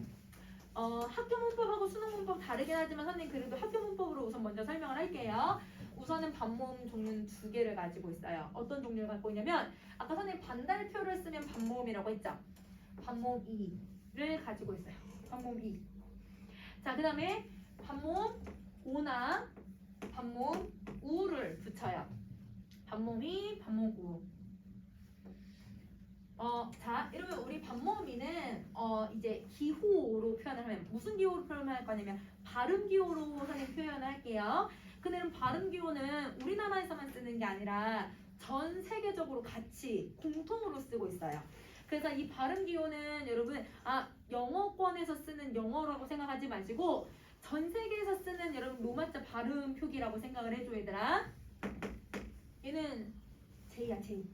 학교 문법하고 수능 문법 다르긴 하지만 선생님 그래도 학교 문법으로 우선 먼저 설명을 할게요. 우선은 반모음 종류는 두 개를 가지고 있어요. 어떤 종류를 갖고 있냐면 아까 선생님 반달표를 쓰면 반모음이라고 했죠. 반모음 2를 가지고 있어요. 반모음 2. 자, 그 다음에 반모음 오나 반모음 우를 붙여요. 반모음이 반모음 우. 자, 이러면 우리 반모음이는 이제 기호로 표현을 하면 무슨 기호로 표현할 거냐면 발음 기호로 선생님 표현을 할게요. 근데 발음 기호는 우리나라에서만 쓰는 게 아니라 전 세계적으로 같이 공통으로 쓰고 있어요. 그래서 이 발음 기호는 여러분 영어권에서 쓰는 영어라고 생각하지 마시고 전 세계에서 쓰는 여러분 로마자 발음 표기라고 생각을 해줘 얘들아. 얘는 제이야 제이.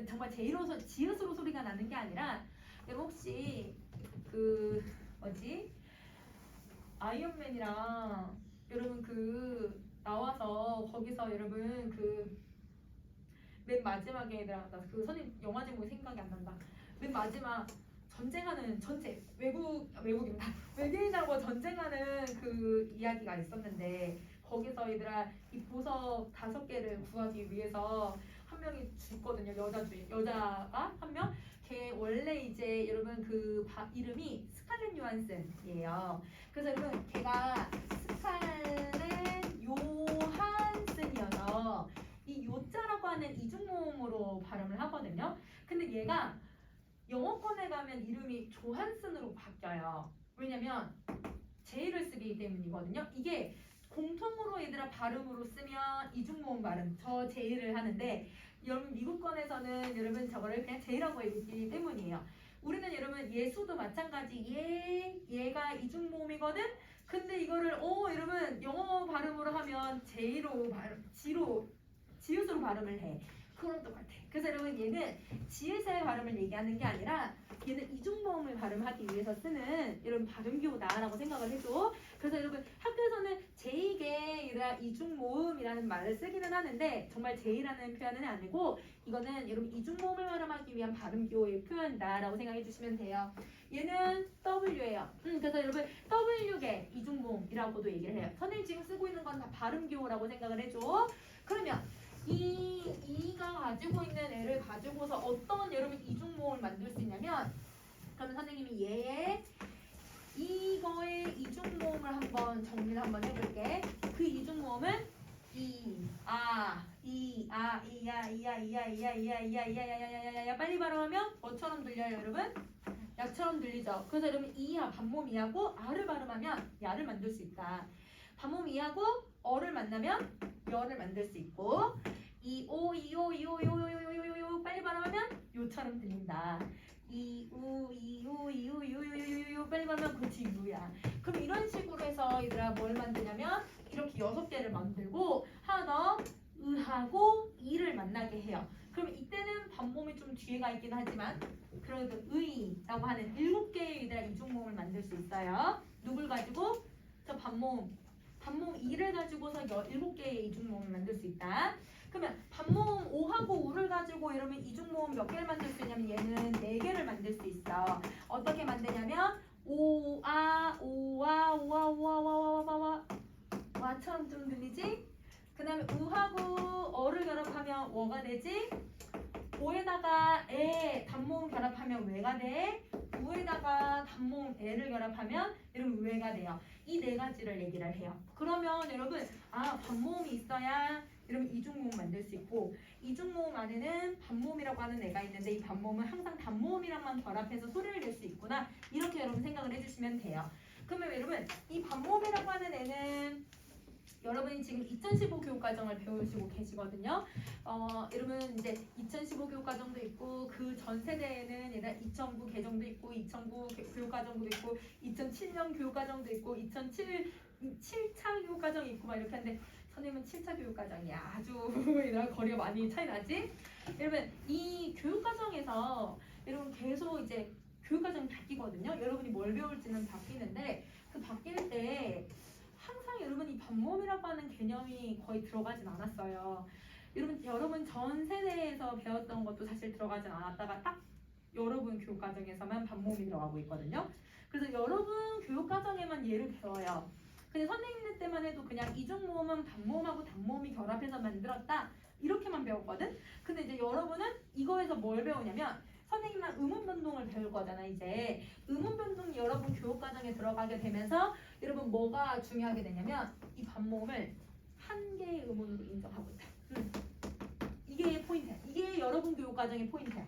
정말 제이로서 지읒으로 소리가 나는 게 아니라 여러분 혹시 그 뭐지 아이언맨이랑 여러분 그 나와서 거기서 여러분 그 맨 마지막에 얘들아 나그 선생님 영화 제목이 생각이 안 난다. 맨 마지막 전쟁하는 전체 외국입니다. 외계인하고 전쟁하는 그 이야기가 있었는데 거기서 얘들아 이 보석 5개를 구하기 위해서 한 명이 죽거든요. 여자가 한 명. 걔 원래 이제 여러분 그 이름이 스칼렛 요한슨이에요. 그래서 여러분 걔가 스칼렛 요한슨이어서 이 요자라고 하는 이중모음으로 발음을 하거든요. 근데 얘가 영어권에 가면 이름이 조한슨으로 바뀌어요. 왜냐면 J를 쓰기 때문이거든요. 이게 공통으로 얘들아 발음으로 쓰면 이중모음 발음 저 J를 하는데 여러분 미국권에서는 여러분 저거를 그냥 J라고 얘기하기 때문이에요. 우리는 여러분 예수도 마찬가지 얘가 이중모음이거든. 근데 이거를 여러분 영어 발음으로 하면 J로 발음 지읒으로 발음을 해. 그거랑 똑같아. 그래서 여러분 얘는 지읒의 발음을 얘기하는 게 아니라 얘는 이중모음을 발음하기 위해서 쓰는 이런 발음기호다라고 생각을 해줘. 그래서 여러분 학교에서는 제이게 이중모음이라는 말을 쓰기는 하는데 정말 제이라는 표현은 아니고 이거는 여러분 이중모음을 발음하기 위한 발음기호의 표현이다라고 생각해 주시면 돼요. 얘는 W예요. 그래서 여러분 W계 이중모음이라고도 얘기를 해요. 선생님 지금 쓰고 있는 건 다 발음기호라고 생각을 해줘. 그러면 이가 가지고 있는 애를 가지고서 어떤 여러분 이중모음을 만들 수 있냐면 그러면 선생님이 얘의 이거의 이중모음을 한번 정리를 한번 해볼게. 그 이중모음은 이야 빨리 발음하면 뭐처럼 들려요 여러분? 야처럼 들리죠. 그래서 여러분 이하 반모음 이하고 아를 발음하면 야를 만들 수 있다. 반모음 이하고 어를 만나면 여를 만들 수 있고 이오 빨리 발음하면 요처럼 들린다. 이우 빨리 발음하면 그렇지 유야. 그럼 이런 식으로 해서 얘들아 뭘 만드냐면 이렇게 6개를 만들고 하나 더 의하고 이를 만나게 해요. 그럼 이때는 반모음이 좀 뒤에 가 있긴 하지만 그래도 의라고 하는 7개의 얘들아 이중모음을 만들 수 있어요. 누굴 가지고? 저 반모음 이를 가지고서 7개의 이중모음을 만들 수 있다. 그러면 반모음 오하고 우를 가지고 이러면 이중모음 몇 개를 만들 수 있냐면 얘는 4개를 만들 수 있어. 어떻게 만드냐면 와처럼 좀 들리지? 그 다음에 우하고 어를 결합하면 워가 되지? 오에다가 에 단모음 결합하면 왜가 돼? 우에다가 단모음 에를 결합하면 여러분 왜가 돼요. 이 4가지를 얘기를 해요. 그러면 여러분 반모음이 있어야 여러분 이중모음 만들 수 있고 이중모음 안에는 반모음이라고 하는 애가 있는데 이 반모음은 항상 단모음이랑만 결합해서 소리를 낼 수 있구나. 이렇게 여러분 생각을 해주시면 돼요. 그러면 여러분 이 반모음이라고 하는 애는 여러분이 지금 2015 교육과정을 배우시고 계시거든요. 여러분 이제 2015 교육과정도 있고 그 전 세대에는 얘들 2009 개정도 있고 2009 교육과정도 있고 2007년 교육과정도 있고 7차 교육과정이 있고 막 이렇게 하는데 선생님은 7차 교육과정이야. 아주 거리가 많이 차이 나지? 여러분 이 교육과정에서 여러분 계속 이제 교육과정이 바뀌거든요. 여러분이 뭘 배울지는 바뀌는데 그 바뀔 때 항상 여러분이 반모음이라고 하는 개념이 거의 들어가진 않았어요. 여러분 전 세대에서 배웠던 것도 사실 들어가진 않았다가 딱 여러분 교육과정에서만 반모음이 들어가고 있거든요. 그래서 여러분 교육과정에만 얘를 배워요. 근데 선생님들 때만 해도 그냥 이중모음은 반모음하고 단모음이 결합해서 만들었다 이렇게만 배웠거든. 근데 이제 여러분은 이거에서 뭘 배우냐면 선생님이랑 의문 변동을 배울 거잖아 이제. 의문 변동이 여러분 교육 과정에 들어가게 되면서 여러분 뭐가 중요하게 되냐면 이 반모음을 한 개의 의문으로 인정하고 있다. 이게 포인트야. 이게 여러분 교육 과정의 포인트야.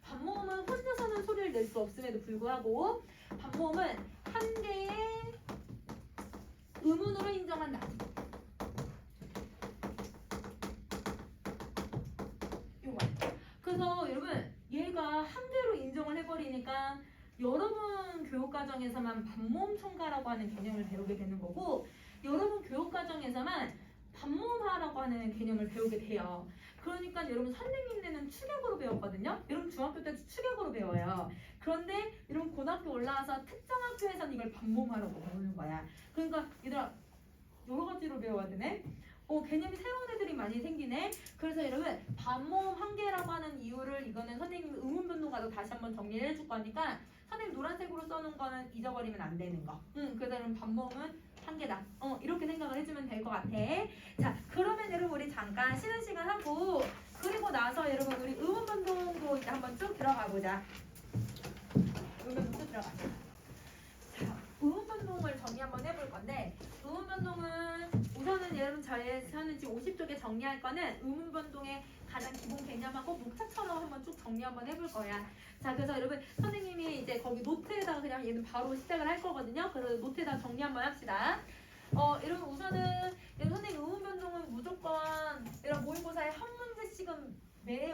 반모음은 혼자서는 소리를 낼 수 없음에도 불구하고 반모음은 한 개의 의문으로 인정한다. 요거. 그래서 여러분 얘가 한 개로 인정을 해버리니까 여러분 교육 과정에서만 반모음 첨가라고 하는 개념을 배우게 되는 거고 여러분 교육 과정에서만 반모음하라고 하는 개념을 배우게 돼요. 그러니까 여러분 선생님들은 축약으로 배웠거든요. 여러분 중학교 때도 축약으로 배워요. 그런데 여러분 고등학교 올라와서 특정 학교에서는 이걸 반모음하라고 배우는 거야. 그러니까 얘들아 여러 가지로 배워야 되네. 개념이 새로운 애들이 많이 생기네. 그래서 여러분 반모음 한 개라고 하는 이유를 이거는 선생님 의문 변동가도 다시 한번 정리를 해줄 거니까 선생님 노란색으로 써놓은 거는 잊어버리면 안 되는 거. 그래서 여러분 반모음은 한 개다. 이렇게 생각을 해주면 될 것 같아. 자, 그러면 여러분 우리 잠깐 쉬는 시간 하고 그리고 나서 여러분 우리 의문 변동도 이제 한번 쭉 들어가 보자. 의문 변동 쭉 들어가자. 자, 의문 변동을 정리 한번 해볼 건데 의문 변동은 우선은 여러분 저는 지금 50쪽에 정리할 거는 의문 변동의 가장 기본 개념하고 목차처럼 한번 쭉 정리 한번 해볼 거야. 자, 그래서 여러분 선생님이 이제 거기 노트에다가 그냥 얘는 바로 시작을 할 거거든요. 그래서 노트에다 정리 한번 합시다. 여러분 우선은 여러분 선생님 의문 변동은 무조건 여러분 모의고사에 한 문제씩은 매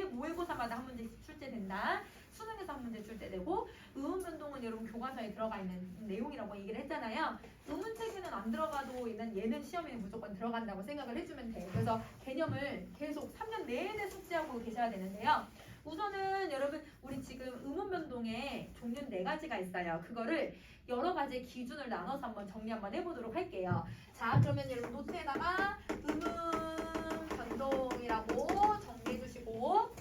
모의고사마다 한 문제씩 출제된다. 수능에서 한 문제 출제되고 의문 변동은 여러분 교과서에 들어가 있는 내용이라고 얘기를 했잖아요. 의문체계는 안 들어가도 얘는 시험에 무조건 들어간다고 생각을 해주면 돼. 그래서 개념을 계속 3년 내내 숙지하고 계셔야 되는데요. 우선은 여러분 우리 지금 의문 변동에 종류는 4가지가 있어요. 그거를 여러 가지 기준을 나눠서 한번 정리 한번 해보도록 할게요. 자, 그러면 여러분 노트에다가 의문 변동이라고 정리해 주시고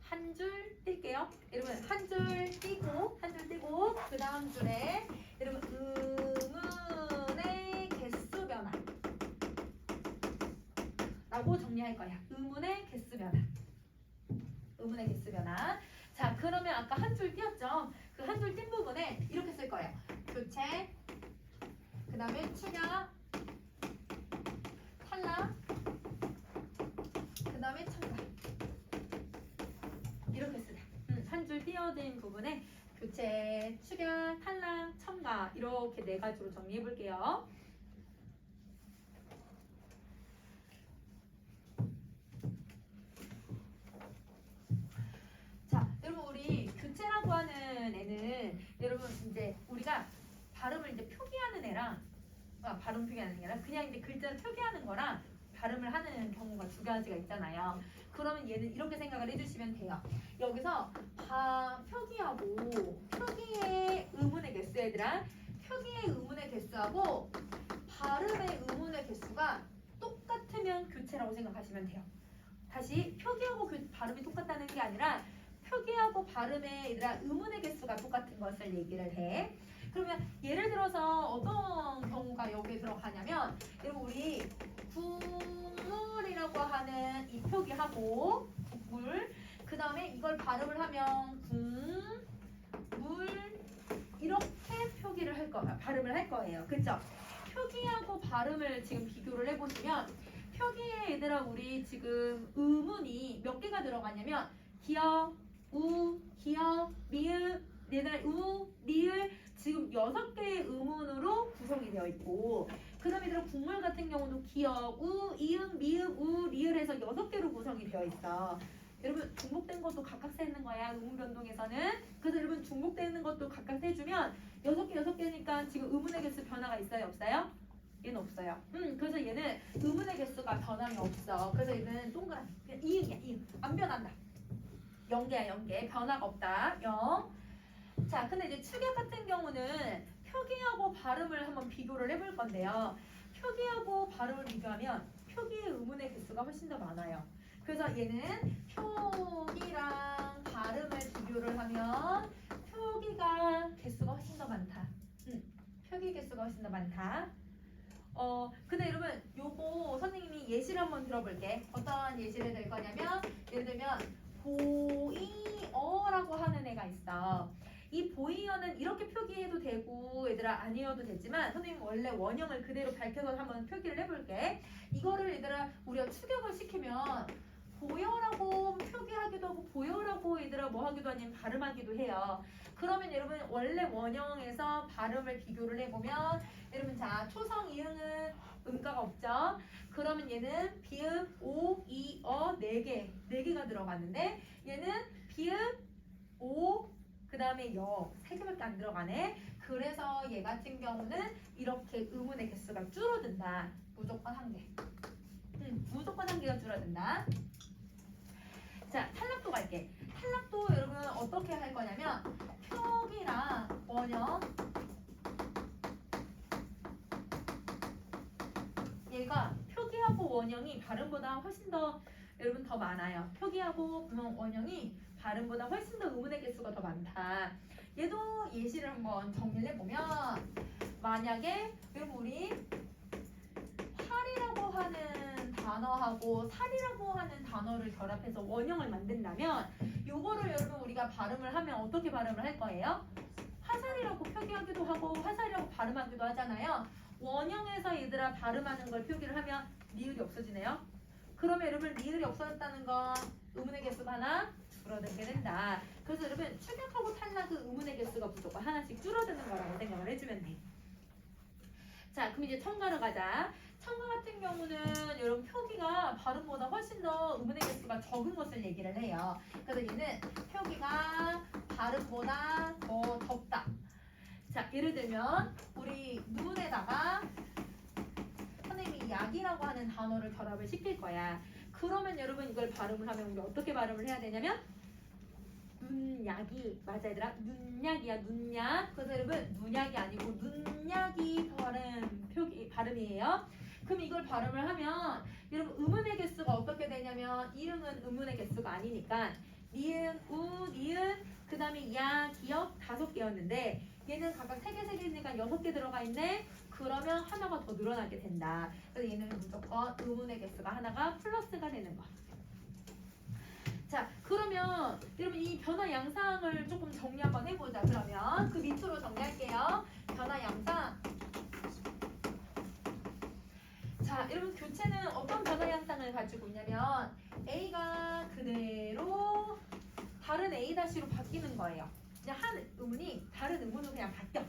한 줄 뛸게요. 여러분 한 줄 띄고 그 다음 줄에 여러분 의문의 개수 변화 라고 정리할 거야. 의문의 개수 변화. 의문의 개수 변화. 자, 그러면 아까 한 줄 띄었죠? 그 한 줄 띈 부분에 이렇게 쓸 거예요. 교체, 그 다음에 축약, 탈락, 그 다음에 첨가. 이렇게 쓰래. 한 줄 띄어진 부분에 교체, 축약, 탈락, 첨가 이렇게 4가지로 정리해 볼게요. 자, 여러분 우리 교체라고 하는 애는 여러분 이제 우리가 발음을 이제 표기하는 애랑 발음 표기하는 게 아니라 그냥 이제 글자를 표기하는 거랑 발음을 하는 경우가 2가지가 있잖아요. 그러면 얘는 이렇게 생각을 해주시면 돼요. 여기서 표기하고 표기의 의문의 개수 얘들아 표기의 의문의 개수하고 발음의 의문의 개수가 똑같으면 교체라고 생각하시면 돼요. 다시 표기하고 발음이 똑같다는 게 아니라 표기하고 발음의 얘들아 의문의 개수가 똑같은 것을 얘기를 해. 그러면 예를 들어서 어떤 경우가 여기에 들어가냐면 여러분 우리 국물이라고 하는 이 표기하고 국물 그 다음에 이걸 발음을 하면 국물 이렇게 표기를 할 거예요. 발음을 할 거예요. 그쵸? 표기하고 발음을 지금 비교를 해보시면 표기에 얘들아 우리 지금 의문이 몇 개가 들어가냐면 기역, 우, 기역, 미음, 얘들아 우, 리을 지금 6개의 의문으로 구성이 되어 있고 그 다음에 얘들아 국물 같은 경우도 기역, 우, 이응, 미음, 우, 리을 해서 6개로 구성이 되어 있어. 여러분 중복된 것도 각각 세는 거야. 의문 변동에서는. 그래서 여러분 중복되는 것도 각각 세주면 6개니까 지금 의문의 개수 변화가 있어요? 없어요? 얘는 없어요. 그래서 얘는 의문의 개수가 변함이 없어. 그래서 얘는 동그라미. 그냥 이응이야, 이응. 안 변한다. 0개야, 0개. 변화가 없다. 0. 자, 근데 이제 축약 같은 경우는 표기하고 발음을 한번 비교를 해볼 건데요. 표기하고 발음을 비교하면 표기의 의문의 개수가 훨씬 더 많아요. 그래서 얘는 표기랑 발음을 비교를 하면 표기가 개수가 훨씬 더 많다. 표기 개수가 훨씬 더 많다. 근데 여러분 요거 선생님이 예시를 한번 들어볼게. 어떤 예시를 들 거냐면 예를 들면 보이어라고 하는 애가 있어. 이 보이어는 이렇게 표기해도 되고 얘들아 아니어도 되지만 선생님 원래 원형을 그대로 밝혀서 한번 표기를 해볼게. 이거를 얘들아 우리가 추격을 시키면 보여라고 표기하기도 하고 보여라고 얘들아 뭐 하기도 아니면 발음하기도 해요. 그러면 여러분 원래 원형에서 발음을 비교를 해보면 여러분 자 초성 이응은 음가가 없죠. 그러면 얘는 비읍, 오, 이, 어 4개가 들어갔는데 얘는 비읍, 오, 그 다음에 여 3개밖에 안 들어가네. 그래서 얘 같은 경우는 이렇게 의문의 개수가 줄어든다. 무조건 1개. 무조건 1개가 줄어든다. 자, 탈락도 갈게. 탈락도 여러분 어떻게 할 거냐면 표기랑 원형 얘가 표기하고 원형이 발음보다 훨씬 더 여러분 더 많아요. 표기하고 원형이 발음보다 훨씬 더 의문의 개수가 더 많다. 얘도 예시를 한번 정리를 해보면 만약에 여러분 우리 활이라고 하는 단어하고 살이라고 하는 단어를 결합해서 원형을 만든다면 요거를 여러분 우리가 발음을 하면 어떻게 발음을 할 거예요? 화살이라고 표기하기도 하고 화살이라고 발음하기도 하잖아요. 원형에서 얘들아 발음하는 걸 표기를 하면 리을이 없어지네요. 그러면 여러분 리을이 없어졌다는 건 의문의 개수가 하나 줄어들게 된다. 그래서 여러분 추격하고 탈락은 의문의 개수가 무조건 하나씩 줄어드는 거라고 생각을 해주면 돼. 자, 그럼 이제 첨가로 가자. 첨가 같은 경우는 여러분 표기가 발음보다 훨씬 더 의문의 개수가 적은 것을 얘기를 해요. 그래서 얘는 표기가 발음보다 더 적다. 자, 예를 들면 우리 눈에다가 선생님이 약이라고 하는 단어를 결합을 시킬 거야. 그러면 여러분 이걸 발음을 하면 우리 어떻게 발음을 해야 되냐면 눈약이 맞아 얘들아 눈약이야 눈약. 그래서 여러분 눈약이 아니고 눈약이 발음이에요. 그럼 이걸 발음을 하면 여러분 의문의 개수가 어떻게 되냐면 이응은 의문의 개수가 아니니까 니은, 우, 니은 그 다음에 야, 기역 5개였는데 얘는 각각 3개니까 6개 들어가 있네. 그러면 하나가 더 늘어나게 된다. 그래서 얘는 무조건 의문의 개수가 하나가 플러스가 되는 거. 자, 그러면 여러분 이 변화 양상을 조금 정리 한번 해보자. 그러면 그 밑으로 정리할게요. 변화 양상. 자, 여러분 교체는 어떤 변화 양상을 가지고 있냐면 A가 그대로 다른 A-로 바뀌는 거예요. 그냥 한 의문이 다른 의문으로 그냥 바뀌어.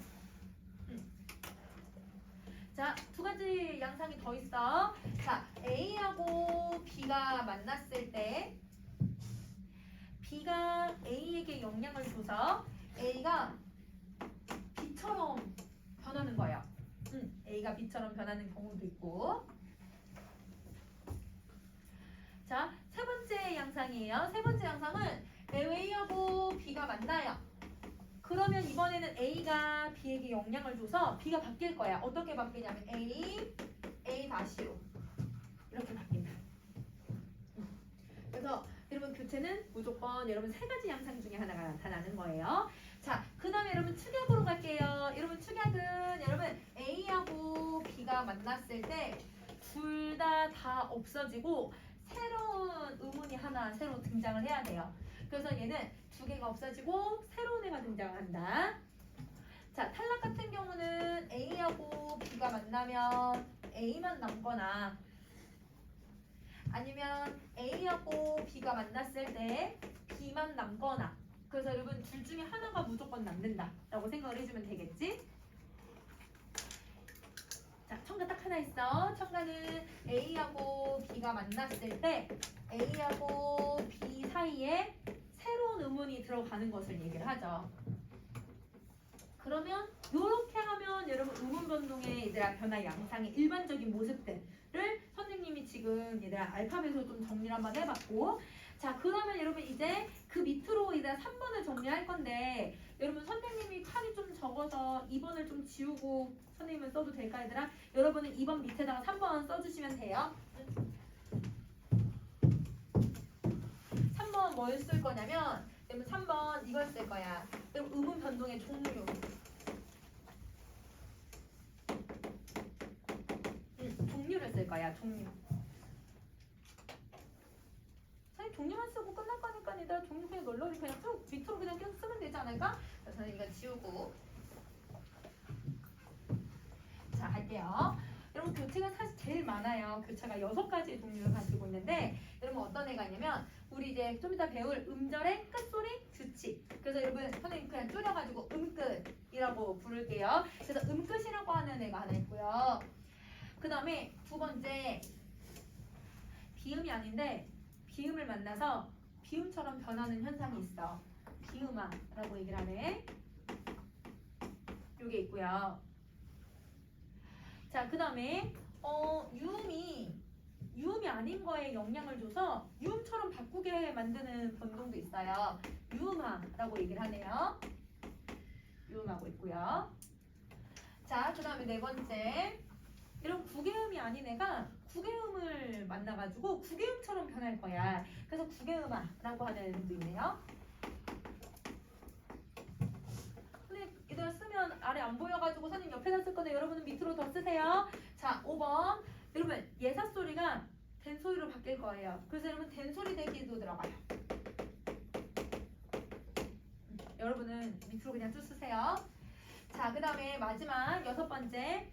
자, 2가지 양상이 더 있어. 자, A하고 B가 만났을 때 B가 A에게 영향을 줘서 A가 B처럼 변하는 거예요. A가 B처럼 변하는 경우도 있고. 자, 3번째 양상이에요. 3번째 양상은 A하고 B가 만나요. 그러면 이번에는 A가 B에게 영향을 줘서 B가 바뀔 거야. 어떻게 바뀌냐면 A-로 이렇게 바뀐다. 그래서 여러분 교체는 무조건 여러분 3가지 양상 중에 하나가 나타나는 거예요. 자, 그 다음에 여러분 축약으로 갈게요. 여러분 축약은 여러분 A하고 B가 만났을 때 둘 다 없어지고 새로운 의문이 하나 새로 등장을 해야 돼요. 그래서 얘는 2개가 없어지고 새로운 애가 등장한다. 자, 탈락 같은 경우는 A하고 B가 만나면 A만 남거나 아니면 A하고 B가 만났을 때 B만 남거나. 그래서 여러분 둘 중에 하나가 무조건 남는다 라고 생각을 해주면 되겠지? 자, 첨가 딱 하나 있어. 첨가는 A하고 B가 만났을 때 A하고 B 사이에 새로운 의문이 들어가는 것을 얘기를 하죠. 그러면 이렇게 하면 여러분 의문 변동의 얘들아 변화 양상의 일반적인 모습들을 선생님이 지금 얘들아 알파벳으로 좀 정리를 한번 해봤고, 자 그러면 여러분 이제 그 밑으로 얘들아 3번을 정리할 건데 여러분 선생님이 칸이 좀 적어서 2번을 좀 지우고 선생님은 써도 될까 얘들아? 여러분은 2번 밑에다가 3번 써주시면 돼요. 3번 뭘 쓸 거냐면 여러분 3번 이걸 쓸 거야. 여러분 의문 변동의 종류. 종류를 쓸 거야. 종류. 사실 종류만 쓰고 끝날 거니까 얘들아 종류 그냥 널널히 그냥 밑으로 그냥 계속 쓰면 되지 않을까? 그래서 저는 이거 지우고 자 할게요. 여러분 교체가 사실 제일 많아요. 교체가 6가지의 종류를 가지고 있는데 여러분 어떤 애가 있냐면 우리 이제 좀 이따 배울 음절의 끝소리 규칙. 그래서 여러분 선생님 그냥 줄여가지고 음끝이라고 부를게요. 그래서 음끝이라고 하는 애가 하나 있고요. 그 다음에 두 번째 비음이 아닌데 비음을 만나서 비음처럼 변하는 현상이 있어. 비음화라고 얘기를 하네. 요게 있고요. 자, 그 다음에 유음이 아닌 거에 영향을 줘서 유음처럼 바꾸게 만드는 변동도 있어요. 유음화라고 얘기를 하네요. 유음하고 있고요. 자, 그 다음에 네 번째 이런 구개음이 아닌 애가 구개음을 만나가지고 구개음처럼 변할 거야. 그래서 구개음화라고 하는 애도 있네요. 이들 쓰면 아래 안 보여가지고 선생님 옆에다 쓸 건데 여러분은 밑으로 더 쓰세요. 자, 5번. 여러분 예사 소리가 된 소리로 바뀔 거예요. 그래서 여러분 된 소리 대기도 들어가요. 여러분은 밑으로 그냥 쭉 쓰세요. 자, 그 다음에 마지막 6번째.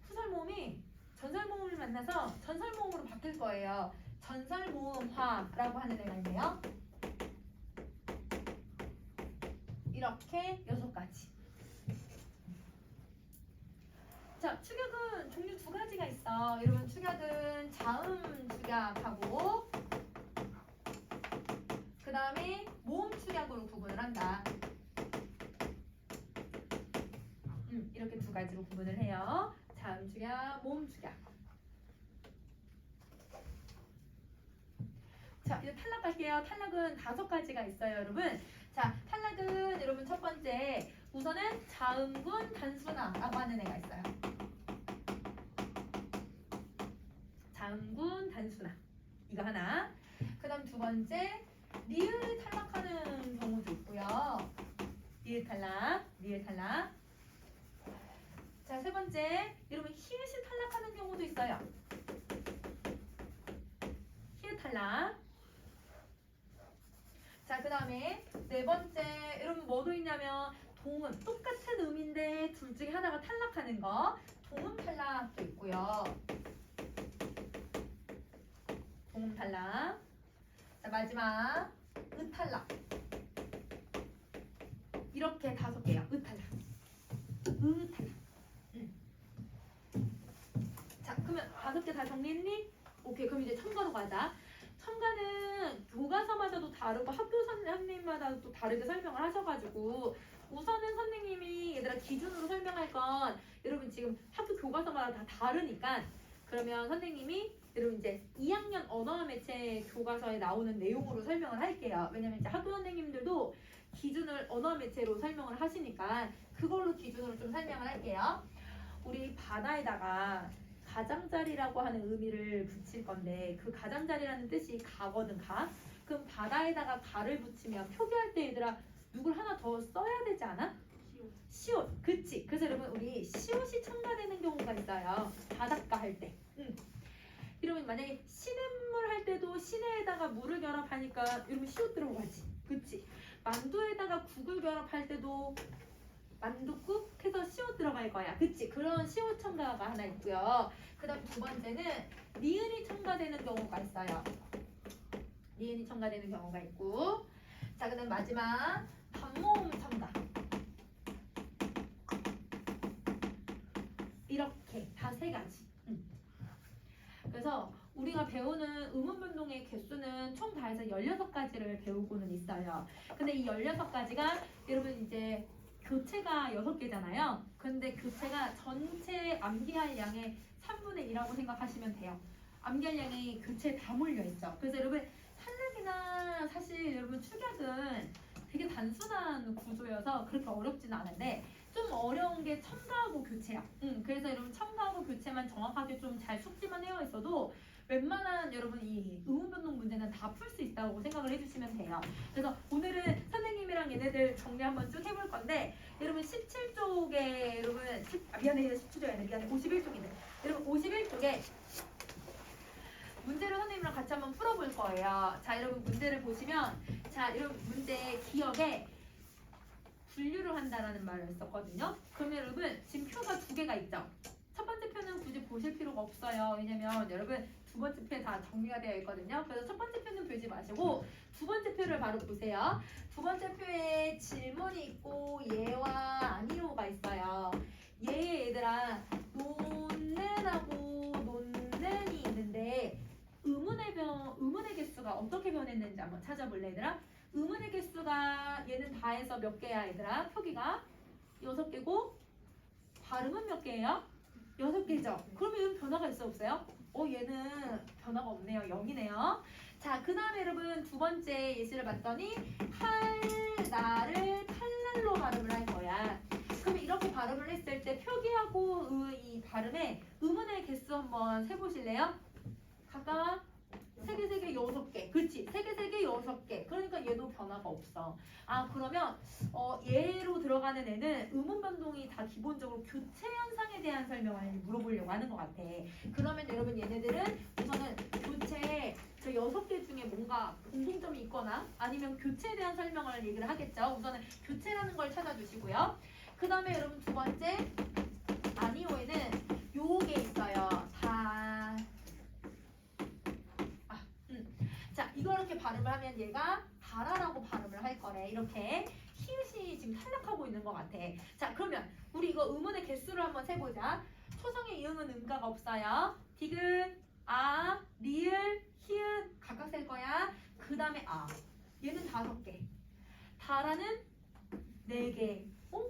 후설모음이 전설모음을 만나서 전설모음으로 바뀔 거예요. 전설모음화라고 하는 애가 있네요. 이렇게 6가지. 자, 축약은 종류 2가지가 있어. 여러분 축약은 자음 축약하고 그 다음에 모음 축약으로 구분을 한다. 이렇게 2가지로 구분을 해요. 자음 축약, 모음 축약. 자, 이제 탈락 갈게요. 탈락은 5가지가 있어요, 여러분. 자, 탈락은 여러분 첫 번째 우선은 자음군 단순화라고 하는 애가 있어요. 자음군 단순화 이거 하나. 그 다음 두 번째 리을 탈락하는 경우도 있고요. 리을 탈락, 리을 탈락. 자, 세 번째 여러분 히읗이 탈락하는 경우도 있어요. 히읗 탈락. 자, 그 다음에 네 번째 여러분 뭐도 있냐면 동음 똑같은 음인데 둘 중에 하나가 탈락하는 거 동음 탈락도 있고요. 동음 탈락. 자, 마지막 으 탈락. 이렇게 5개요. 으 탈락. 으 탈락. 자, 그러면 5개 다 정리했니? 오케이, 그럼 이제 첨가로 가자. 첨가는 교과서마다도 다르고 학교 선생님마다 또 다르게 설명을 하셔가지고 우선은 선생님이 얘들아 기준으로 설명할 건 여러분 지금 학교 교과서마다 다 다르니까 그러면 선생님이 여러분 이제 2학년 언어와 매체 교과서에 나오는 내용으로 설명을 할게요. 왜냐면 이제 학교 선생님들도 기준을 언어와 매체로 설명을 하시니까 그걸로 기준으로 좀 설명을 할게요. 우리 바다에다가 가장자리라고 하는 의미를 붙일 건데 그 가장자리라는 뜻이 가거든, 가. 그럼 바다에다가 가를 붙이면 표기할 때 얘들아 누굴 하나 더 써야 되지 않아? 시옷. 그치. 그래서 여러분 우리 시옷이 첨가되는 경우가 있어요. 바닷가 할 때. 여러분 만약에 시냇물 할 때도 시내에다가 물을 결합하니까 여러분 시옷 들어가지. 그치. 만두에다가 국을 결합할 때도 만둣국 해서 시옷 들어갈 거야. 그치? 그런 시옷 첨가가 하나 있고요. 그 다음 두 번째는 니은이 첨가되는 경우가 있어요. 니은이 첨가되는 경우가 있고 자, 그 다음 마지막 반모음 첨가. 이렇게 다 3가지. 그래서 우리가 배우는 음운 변동의 개수는 총 다 해서 16가지를 배우고는 있어요. 근데 이 16가지가 여러분 이제 교체가 6개잖아요. 근데 교체가 전체 암기할 양의 3분의 1이라고 생각하시면 돼요. 암기할 양이 교체에 다 몰려있죠. 그래서 여러분 탈락이나 사실 여러분 축약은 되게 단순한 구조여서 그렇게 어렵지는 않은데 좀 어려운 게 첨가하고 교체야. 그래서 여러분 첨가하고 교체만 정확하게 좀 잘 숙지만 해어 있어도 웬만한 여러분 이 음운 변동 문제는 다 풀 수 있다고 생각을 해주시면 돼요. 그래서 오늘은 선생님이랑 얘네들 정리 한번 쭉 해볼 건데 여러분 17쪽에 여러분 미안해 17쪽이 아니라 미안해 51쪽인데 여러분 51쪽에 문제를 선생님이랑 같이 한번 풀어볼 거예요. 자, 여러분 문제를 보시면 자, 여러분 문제 기억에 분류를 한다라는 말을 썼거든요. 그러면 여러분 지금 표가 두 개가 있죠. 첫 번째 표는 굳이 보실 필요가 없어요. 왜냐면 여러분 두 번째 표에 다 정리가 되어 있거든요. 그래서 첫 번째 표는 보지 마시고 두 번째 표를 바로 보세요. 두 번째 표에 질문이 있고 예와 아니오가 있어요. 예 얘들아 논는하고 논는이 있는데 의문의 개수가 어떻게 변했는지 한번 찾아볼래 얘들아? 의문의 개수가 얘는 다 해서 몇 개야 얘들아? 표기가 6개고 발음은 몇 개예요? 6개죠. 그러면 얘는 변화가 있어 없어요? 얘는 변화가 없네요. 0이네요. 자, 그 다음에 여러분 두 번째 예시를 봤더니 칼날을 칼날로 발음을 할 거야. 그럼 이렇게 발음을 했을 때 표기하고 이 발음의 의문의 개수 한번 세보실래요? 각각 3개, 3개, 6개. 그렇지. 3개, 3개, 6개. 그러니까 얘도 변화가 없어. 아, 그러면 얘로 들어가는 애는 의문 변동이 다 기본적으로 교체 현상에 대한 설명을 물어보려고 하는 것 같아. 그러면 여러분 얘네들은 우선은 교체 저 6개 중에 뭔가 공통점이 있거나 아니면 교체에 대한 설명을 얘기를 하겠죠. 우선은 교체라는 걸 찾아주시고요. 그 다음에 여러분 두 번째 아니오에는 요게 있어요. 자, 이렇게 발음을 하면 얘가 다라라고 발음을 할 거래. 이렇게 히읗이 지금 탈락하고 있는 것 같아. 자, 그러면 우리 이거 의문의 개수를 한번 세보자. 초성의 이응은 음가가 없어요. 디귿, 아, 리을, 히읗 각각 셀 거야. 그 다음에 아. 얘는 5개. 다라는 4개.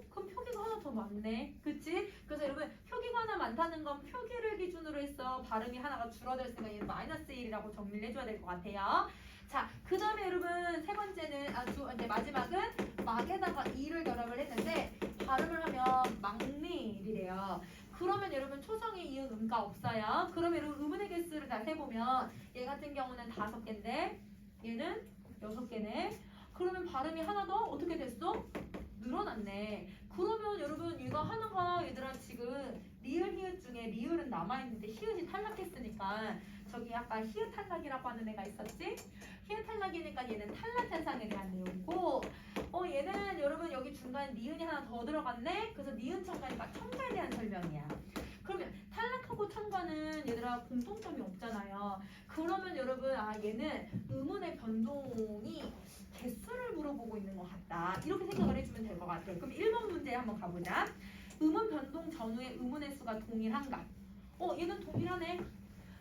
그럼 표기가 하나 더 많네. 그치? 그래서 여러분 표기가 하나 많다는 건 표기를 기준으로 해서 발음이 하나가 줄어들었으니까 얘는 -1이라고 정리를 해줘야 될 것 같아요. 자, 그 다음에 여러분 세 번째는 이제 마지막은 막에다가 이를 결합을 했는데 발음을 하면 막리이래요. 그러면 여러분 초성의 이응 음가 없어요. 그러면 여러분 의문의 개수를 다 세보면 얘 같은 경우는 5개인데 얘는 6개네. 그러면 발음이 하나 더 어떻게 됐어? 늘어났네. 그러면 여러분 이거 하나가 얘들아 지금 리을 히읗 중에 리을은 남아있는데 히읗이 탈락했으니까 저기 아까 히읗 탈락이라고 하는 애가 있었지? 히읗 탈락이니까 얘는 탈락 현상에 대한 내용이고 얘는 여러분 여기 중간에 니은이 하나 더 들어갔네? 그래서 니은 첨가니까 첨가에 대한 설명이야. 그러면 탈락하고 첨가는 얘들아 공통점이 없잖아요. 그러면 여러분 얘는 의문의 변동이 개수를 물어보고 있는 것 같다. 이렇게 생각을 해주면 될 것 같아요. 그럼 1번 문제 한번 가보자. 의문 변동 전후의 의문의 수가 동일한가? 얘는 동일하네.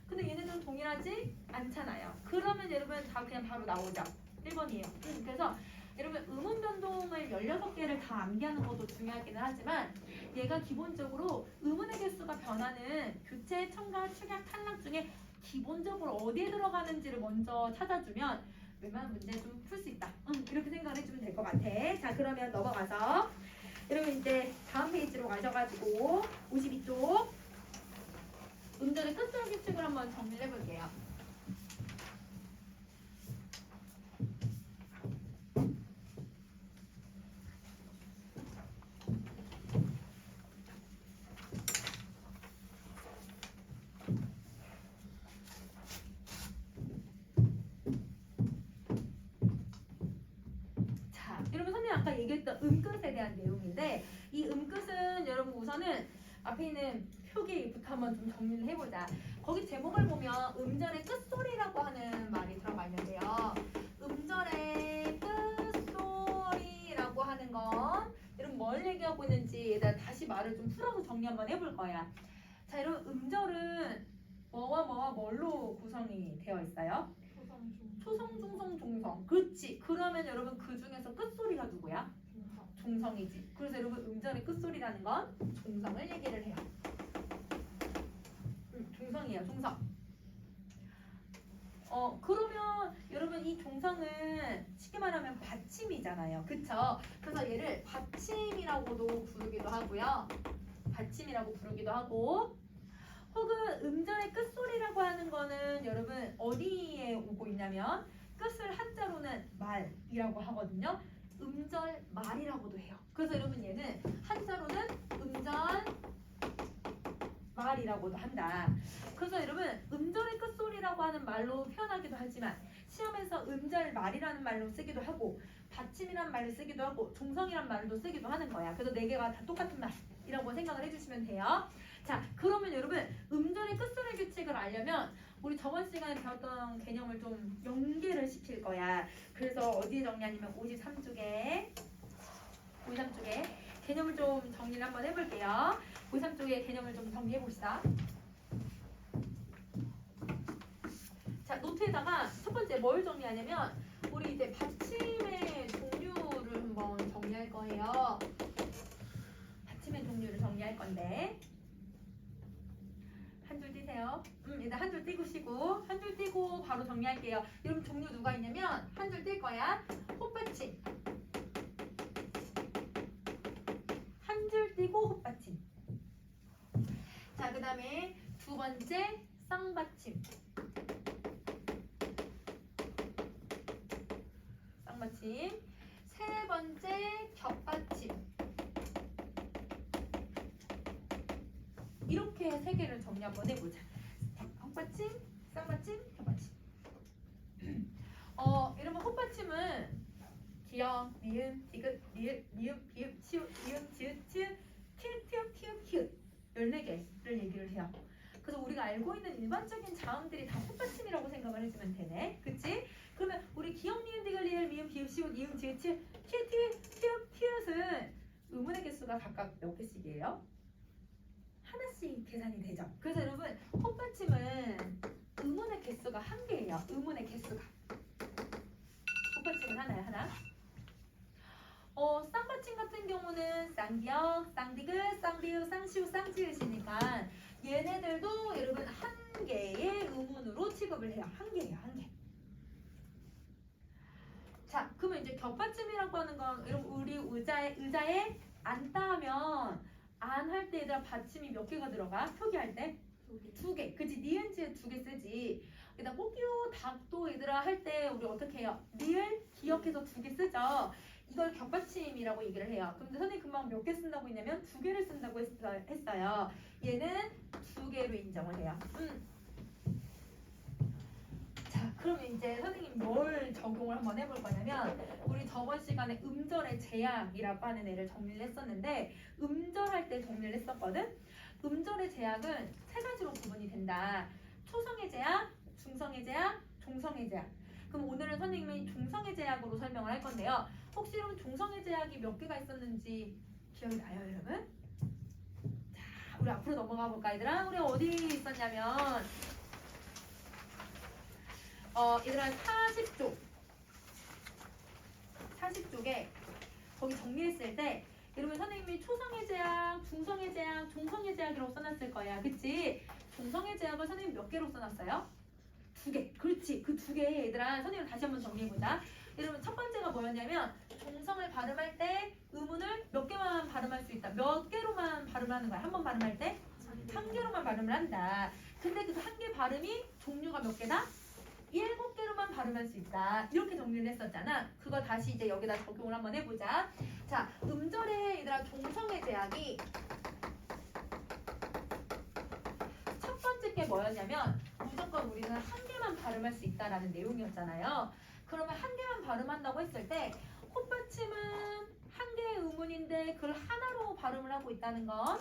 근데 얘네는 동일하지 않잖아요. 그러면 여러분 다 그냥 바로 나오죠. 1번이에요. 그래서 여러분 의문 변동을 16개를 다 암기하는 것도 중요하기는 하지만 얘가 기본적으로 의문의 개수가 변하는 교체, 첨가, 축약, 탈락 중에 기본적으로 어디에 들어가는지를 먼저 찾아주면 웬만한 문제 좀 풀 수 있다. 이렇게 생각을 해주면 될 것 같아. 자, 그러면 넘어가서 여러분 이제 다음 페이지로 가셔가지고 52쪽 음절의 끝소리 규칙을 한번 정리를 해볼게요. 여러분 선생님 아까 얘기했던 음끝에 대한 내용인데 이 음끝은 여러분 우선은 앞에 있는 표기부터 한번 좀 정리를 해보자. 거기 제목을 보면 음절의 끝소리라고 하는 말이 들어가 있는데요. 음절의 끝소리라고 하는 건 여러분 뭘 얘기하고 있는지 얘들아 다시 말을 좀 풀어서 정리 한번 해볼 거야. 자, 여러분 음절은 뭐와 뭐와 뭘로 구성이 되어 있어요? 초성, 중성, 종성. 그렇지. 그러면 여러분 그 중에서 끝소리가 누구야? 종성이지. 그래서 여러분 음절의 끝소리라는 건 종성을 얘기를 해요. 종성이에요. 종성. 그러면 여러분 이 종성은 쉽게 말하면 받침이잖아요. 그쵸? 그래서 얘를 받침이라고도 부르기도 하고요. 받침이라고 부르기도 하고 혹은 음절의 끝소리라고 하는 거는 여러분 어디에 오고 있냐면 끝을 한자로는 말이라고 하거든요. 음절 말이라고도 해요. 그래서 여러분 얘는 한자로는 음절 말이라고도 한다. 그래서 여러분 음절의 끝소리라고 하는 말로 표현하기도 하지만 시험에서 음절 말이라는 말로 쓰기도 하고 받침이란 말을 쓰기도 하고 종성이란 말도 쓰기도 하는 거야. 그래서 네 개가 다 똑같은 말이라고 생각을 해주시면 돼요. 자, 그러면 여러분 음절의 끝소리 규칙을 알려면 우리 저번 시간에 배웠던 개념을 좀 연계를 시킬 거야. 그래서 어디에 정리하냐면 53쪽에 개념을 좀 정리를 한번 해볼게요. 53쪽에 개념을 좀 정리해봅시다. 자, 노트에다가 첫 번째 뭘 정리하냐면 우리 이제 받침의 종류를 한번 정리할 거예요. 받침의 종류를 정리할 건데 한 줄 띄세요. 일단 한 줄 띄고시고 한 줄 띄고 바로 정리할게요. 여러분 종류 누가 있냐면 한 줄 뜰 거야. 헛받침. 한 줄 띄고 헛받침. 자, 그 다음에 두 번째 쌍받침. 쌍받침. 세 번째 겹받침. 이렇게 세 개를 정리 한번 해보자. 헛받침, 쌍받침, 겹받침. 이러면 헛받침은 기역, 니은, 디귿, 리을, 미음, 비읍, 시읒, 이음, 지읒, 치읒, 키읔, 티읒, 티읒, 히읗 14개를 얘기를 해요. 그래서 우리가 알고 있는 일반적인 자음들이 다 헛받침이라고 생각을 해주면 되네. 그치? 그러면 우리 기역, 니은, 디귿, 리을, 미음, 비읍, 시읒, 이음, 지읒, 치읒, 키읔, 티읒, 티읒은 음운의 개수가 각각 몇 개씩이에요? 하나씩 계산이 되죠. 그래서 여러분 헛받침은 음운의 개수가 한 개예요. 음운의 개수가. 헛받침은 하나야, 하나. 쌍받침 같은 경우는 쌍기역, 쌍디귿, 쌍비읍, 쌍시읒, 쌍지읒이니까 얘네들도 여러분 한 개의 음운으로 취급을 해요. 한 개예요, 한 개. 자, 그러면 이제 겹받침이라고 하는 건 여러분 우리 의자에 앉다 하면 안 할 때 얘들아 받침이 몇 개가 들어가? 표기할 때? 두 개. 그치? 니은지에 두 개 쓰지. 일단 꽃기호 닭도 얘들아 할 때 우리 어떻게 해요? 리을 기억해서 두 개 쓰죠. 이걸 겹받침이라고 얘기를 해요. 근데 선생님 금방 몇 개 쓴다고 했냐면 두 개를 쓴다고 했어요. 얘는 두 개로 인정을 해요. 자, 그러면 이제 선생님 뭘 적용을 한번 해볼 거냐면 우리 저번 시간에 음절의 제약이라고 하는 애를 정리를 했었는데 음절할 때 정리를 했었거든. 음절의 제약은 세 가지로 구분이 된다. 초성의 제약, 중성의 제약, 종성의 제약. 그럼 오늘은 선생님이 종성의 제약으로 설명을 할 건데요. 혹시 여러분 종성의 제약이 몇 개가 있었는지 기억이 나요, 여러분? 자, 우리 앞으로 넘어가 볼까, 얘들아? 우리 어디 있었냐면 얘들아 40쪽에 거기 정리했을 때 여러분 선생님이 초성의 제약, 중성의 제약, 종성의 제약이라고 써놨을 거야. 그치? 종성의 제약을 선생님 몇 개로 써놨어요? 두 개. 그렇지. 그 두 개 얘들아 선생님 다시 한번 정리해보자. 여러분 첫 번째가 뭐였냐면 종성을 발음할 때 의문을 몇 개만 발음할 수 있다. 몇 개로만 발음하는 거야. 한 번 발음할 때? 한 개로만 발음을 한다. 근데 그 한 개 발음이 종류가 몇 개다? 7개로만 발음할 수 있다. 이렇게 정리를 했었잖아. 그거 다시 이제 여기다 적용을 한번 해보자. 자, 음절의 얘들아 종성의 제약이 첫 번째 게 뭐였냐면 무조건 우리는 한 개만 발음할 수 있다라는 내용이었잖아요. 그러면 한 개만 발음한다고 했을 때 콧받침은 한 개의 음운인데 그걸 하나로 발음을 하고 있다는 건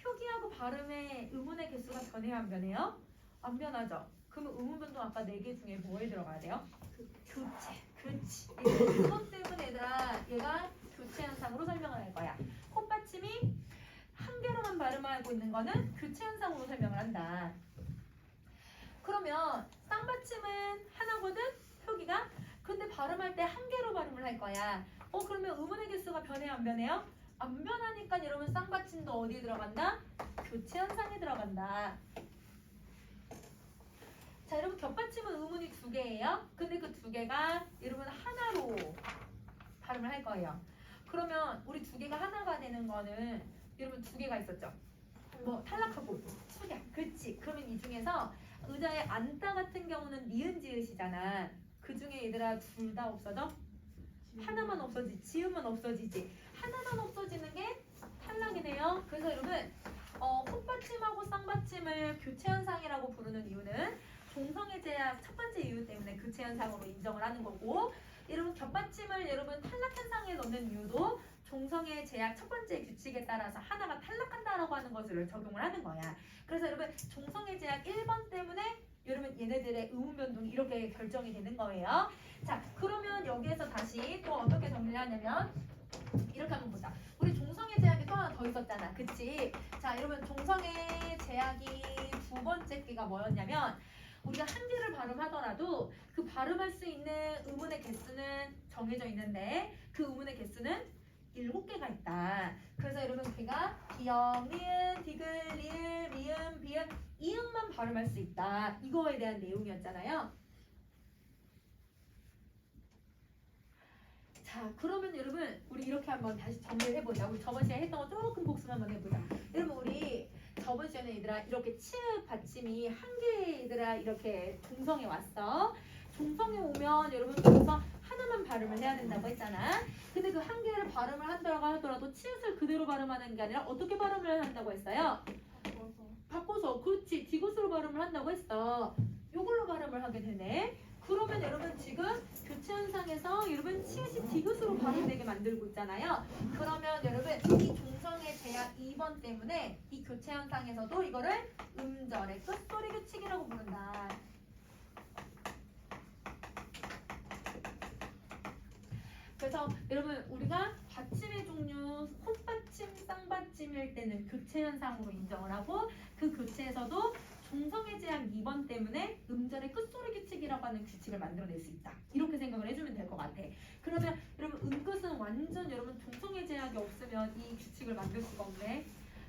표기하고 발음의 음운의 개수가 변해요, 안 변해요? 안 변하죠. 그러면 음운변동 아까 4개 중에 뭐에 들어가야 돼요? 교체. 그렇지. 그것 때문에 얘들아 얘가 교체 현상으로 설명을 할 거야. 콧받침이 한 개로만 발음하고 있는 거는 교체 현상으로 설명을 한다. 그러면 쌍받침은 하나거든? 표기가? 근데 발음할 때 한 개로 발음을 할 거야. 그러면 음운의 개수가 변해요, 안 변해요? 안 변하니까 여러분 쌍받침도 어디에 들어간다? 교체 현상에 들어간다. 자, 여러분 겹받침은 음운이 2개예요. 근데 그 2개가 여러분 하나로 발음을 할 거예요. 그러면 우리 2개가 하나가 되는 거는 여러분 2개가 있었죠. 뭐 탈락하고 축약. 그렇지. 그러면 이 중에서 의자에 앉다 같은 경우는 니은 지읒이잖아. 그 중에 얘들아 둘 다 없어져? 하나만 없어지지. 지읒만 없어지지. 하나만 없어지는 게 탈락이네요. 그래서 여러분 콧받침하고 쌍받침을 교체 현상이라고 부르는 이유는 종성의 제약 첫 번째 이유 때문에 교체 현상으로 인정을 하는 거고, 여러분 겹받침을 여러분 탈락 현상에 넣는 이유도 종성의 제약 첫 번째 규칙에 따라서 하나가 탈락한다라고 하는 것을 적용을 하는 거야. 그래서 여러분 종성의 제약 1번 때문에 여러분 얘네들의 의문 변동이 이렇게 결정이 되는 거예요. 자, 그러면 여기에서 다시 또 어떻게 정리를 하냐면 이렇게 한번 보자. 우리 종성의 제약이 또 하나 더 있었잖아. 그치? 자, 여러분 종성의 제약이 두 번째 개가 뭐였냐면 우리가 한 개를 발음하더라도 그 발음할 수 있는 의문의 개수는 정해져 있는데 그 의문의 개수는 7개가 있다. 그래서 여러분 걔가 기역, 니은, 디귿, 리을, 미음, 비읍, 이음만 발음할 수 있다. 이거에 대한 내용이었잖아요. 자, 그러면 여러분 우리 이렇게 한번 다시 정리를 해보자. 우리 저번 시간에 했던 거 조금 복습 한번 해보자. 여러분 우리 저번 시간에 얘들아 이렇게 치읓 받침이 한 개 얘들아 이렇게 종성에 왔어. 종성에 오면 여러분 종성 하나만 발음을 해야 된다고 했잖아. 근데 그 한 개를 발음을 한다고 하더라도 치읓을 그대로 발음하는 게 아니라 어떻게 발음을 한다고 했어요? 바꿔서. 그렇지. 디귿으로 발음을 한다고 했어. 요걸로 발음을 하게 되네. 그러면 여러분 지금 교체 현상에서 여러분 치읓이 디귿으로 발음되게 만들고 있잖아요. 그러면 여러분 이 종성의 제약 2번 때문에 이 교체 현상에서도 이거를 음절의 끝소리 규칙이라고 부른다. 그래서 여러분 우리가 받침의 종류 콧받침, 쌍받침일 때는 교체 현상으로 인정을 하고 그 교체에서도 종성의 제약 2번 때문에 음절의 끝소리 규칙이라고 하는 규칙을 만들어낼 수 있다. 이렇게 생각을 해주면 될 것 같아. 그러면 여러분 음끝은 완전 여러분 종성의 제약이 없으면 이 규칙을 만들 수가 없네.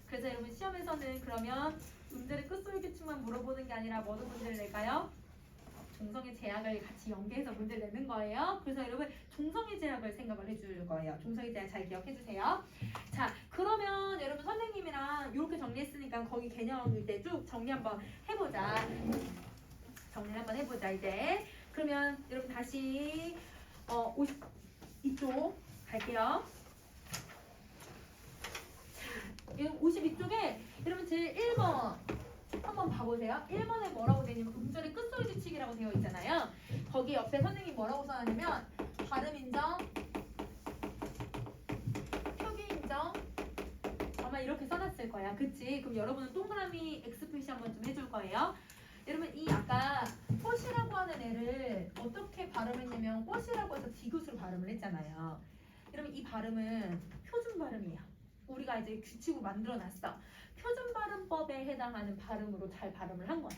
그래서 여러분 시험에서는 그러면 음절의 끝소리 규칙만 물어보는 게 아니라 뭐도 문제를 낼까요? 종성의 제약을 같이 연계해서 문제를 내는 거예요. 그래서 여러분 종성의 제약을 생각을 해줄 거예요. 종성의 제약 잘 기억해 주세요. 자, 그러면 여러분 선생님이랑 이렇게 정리했으니까 거기 개념 이제 쭉 정리 한번 해보자. 정리 한번 해보자 이제. 그러면 여러분 다시 52쪽 갈게요. 자, 52쪽에 여러분 제일 1번 한번 봐보세요. 1번에 뭐라고 되냐면 음절의 끝소리 규칙이라고 되어 있잖아요. 거기 옆에 선생님이 뭐라고 써놨냐면 발음 인정, 표기 인정 아마 이렇게 써놨을 거야. 그치? 그럼 여러분은 동그라미 X 표시 한번 좀 해줄 거예요. 여러분 이 아까 꽃이라고 하는 애를 어떻게 발음했냐면 꽃이라고 해서 디귿으로 발음을 했잖아요. 여러분 이 발음은 표준 발음이에요. 우리가 이제 규칙으로 만들어놨어. 표준 발음법에 해당하는 발음으로 잘 발음을 한 거야.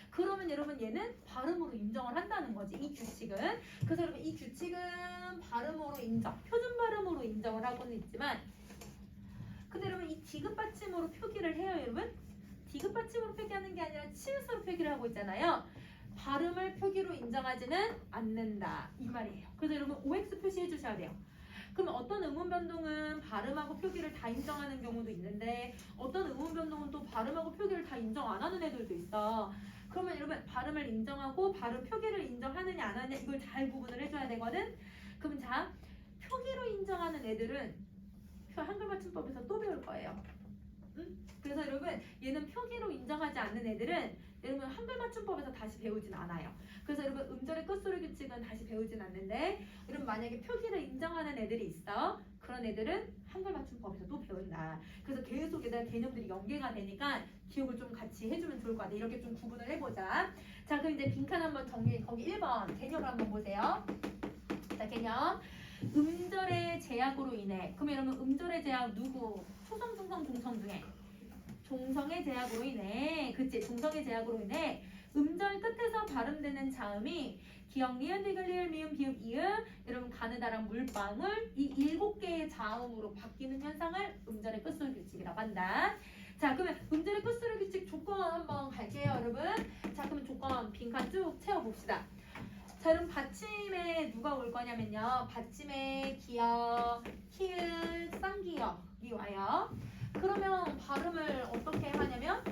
그러면 여러분 얘는 발음으로 인정을 한다는 거지. 이 규칙은. 그래서 여러분 이 규칙은 발음으로 인정, 표준 발음으로 인정을 하고는 있지만 근데 여러분 이 디귿 받침으로 표기를 해요. 여러분 디귿 받침으로 표기하는 게 아니라 치읓으로 표기를 하고 있잖아요. 발음을 표기로 인정하지는 않는다 이 말이에요. 그래서 여러분 OX 표시해 주셔야 돼요. 그럼 어떤 의문 변동은 발음하고 표기를 다 인정하는 경우도 있는데 어떤 의문 변동은 또 발음하고 표기를 다 인정 안 하는 애들도 있어. 그러면 여러분 발음을 인정하고 발음 표기를 인정하느냐 안 하느냐 이걸 잘 구분을 해줘야 되거든. 그럼 자 표기로 인정하는 애들은 한글 맞춤법에서 또 배울 거예요. 응? 그래서 여러분 얘는 표기로 인정하지 않는 애들은 여러분 한글 맞춤법에서 다시 배우진 않아요. 그래서 여러분 음절의 끝소리 규칙은 다시 배우진 않는데 여러분 만약에 표기를 인정하는 애들이 있어. 그런 애들은 한글 맞춤법에서 또 배운다. 그래서 계속 얘들 개념들이 연계가 되니까 기억을 좀 같이 해주면 좋을 것 같아. 이렇게 좀 구분을 해보자. 자, 그럼 이제 빈칸 한번 정리. 거기 1번 개념을 한번 보세요. 자, 개념. 음절의 제약으로 인해. 그럼 여러분 음절의 제약 누구? 초성, 중성, 종성 중에 종성의 제약으로 인해. 그치? 종성의 제약으로 인해 음절 끝에서 발음되는 자음이 기역, 니은, 디귿, 리을, 미음, 비읍, 이음 여러분 가느다란 물방울 이 7개의 자음으로 바뀌는 현상을 음절의 끝소리 규칙이라고 한다. 자, 그러면 음절의 끝소리 규칙 조건 한번 갈게요, 여러분. 자, 그러면 조건 빈칸 쭉 채워봅시다. 자, 여러분 받침에 누가 올 거냐면요. 받침에 기역, 키읔, 쌍기역이 와요. 그러면 발음을 어떻게 하냐면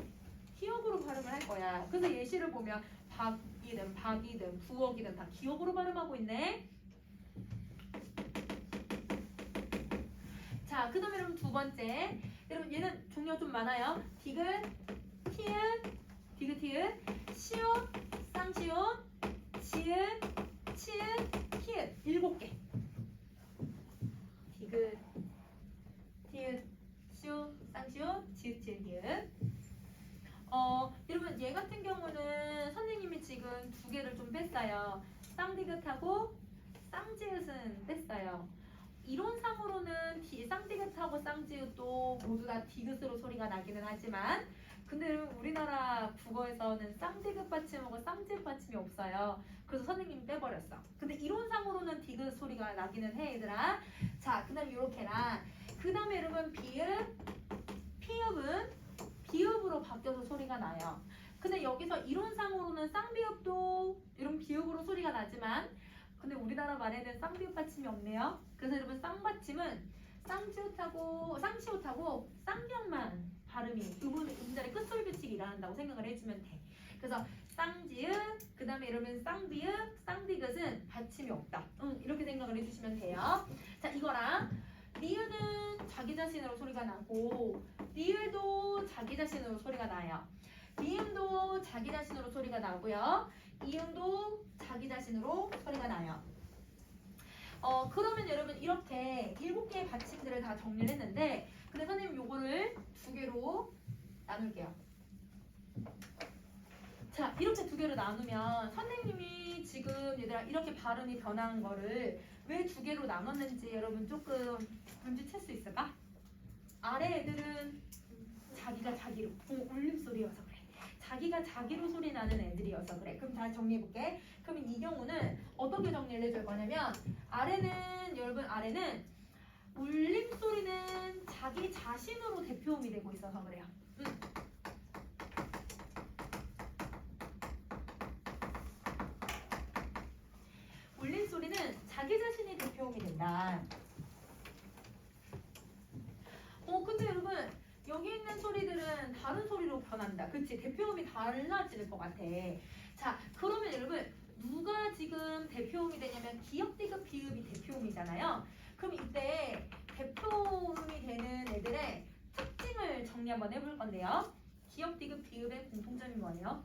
기역으로 발음을 할 거야. 그래서 예시를 보면 박이든 박이든 부엌이든 다 기역으로 발음하고 있네. 자, 그 다음에 여러분 두 번째 여러분 얘는 종류가 좀 많아요. 디귿, 티읕, 디귿, 티읕, 시옷, 쌍시옷, 지읒, 치읒, 히읗 7개. 디귿, 티읕, 시옷, 쌍시옷, 지읒, 치읒, 히읗. 여러분 얘 같은 경우는 선생님이 지금 2개를 좀 뺐어요. 쌍디귿하고 쌍지읒은 뺐어요. 이론상으로는 쌍디귿하고 쌍지읒도 모두 다 디귿으로 소리가 나기는 하지만 근데 여러분 우리나라 국어에서는 쌍디귿 받침하고 쌍지읒 받침이 없어요. 그래서 선생님이 빼버렸어. 근데 이론상으로는 디귿 소리가 나기는 해 얘들아. 자, 그 다음에 요렇게랑 그 다음에 여러분 비읍, 피읍은 비읍으로 바뀌어서 소리가 나요. 근데 여기서 이론상으로는 쌍비읍도 이런 비읍으로 소리가 나지만 근데 우리나라 말에는 쌍비읍 받침이 없네요. 그래서 여러분 쌍받침은 쌍지읒하고 쌍시옷하고 쌍경만 발음이 음자리 끝소리 규칙이 일어난다고 생각을 해주면 돼. 그래서 쌍지읒 그 다음에 이러면 쌍비읍 쌍디귿은 받침이 없다. 이렇게 생각을 해주시면 돼요. 자 이거랑 리을은 자기 자신으로 소리가 나고 리을도 자기 자신으로 소리가 나요. 미음도 자기 자신으로 소리가 나고요. 이음도 자기 자신으로 소리가 나요. 그러면 여러분 이렇게 7개의 받침들을 다 정리를 했는데 근데 선생님 요거를 2개로 나눌게요. 자 이렇게 2개로 나누면 선생님이 지금 얘들아 이렇게 발음이 변한 거를 왜 2개로 나눴는지 여러분 조금 눈치챌 수 있을까? 아래 애들은 자기가 자기로 울림소리여서 그래. 자기가 자기로 소리 나는 애들이어서 그래. 그럼 다시 정리해볼게. 그러면 이 경우는 어떻게 정리를 해줄 거냐면 아래는 여러분 아래는 울림소리는 자기 자신으로 대표음이 되고 있어서 그래요. 울림소리는 자기 자신이 대표음이 된다. 근데 여러분 여기 있는 소리들은 다른 소리로 변한다. 그치? 대표음이 달라질 것 같아. 자, 그러면 여러분 누가 지금 대표음이 되냐면 기역, 디귿, 비읍이 대표음이잖아요. 그럼 이때 대표음이 되는 애들의 특징을 정리 한번 해볼 건데요. 기역, 디귿, 비읍의 공통점이 뭐예요?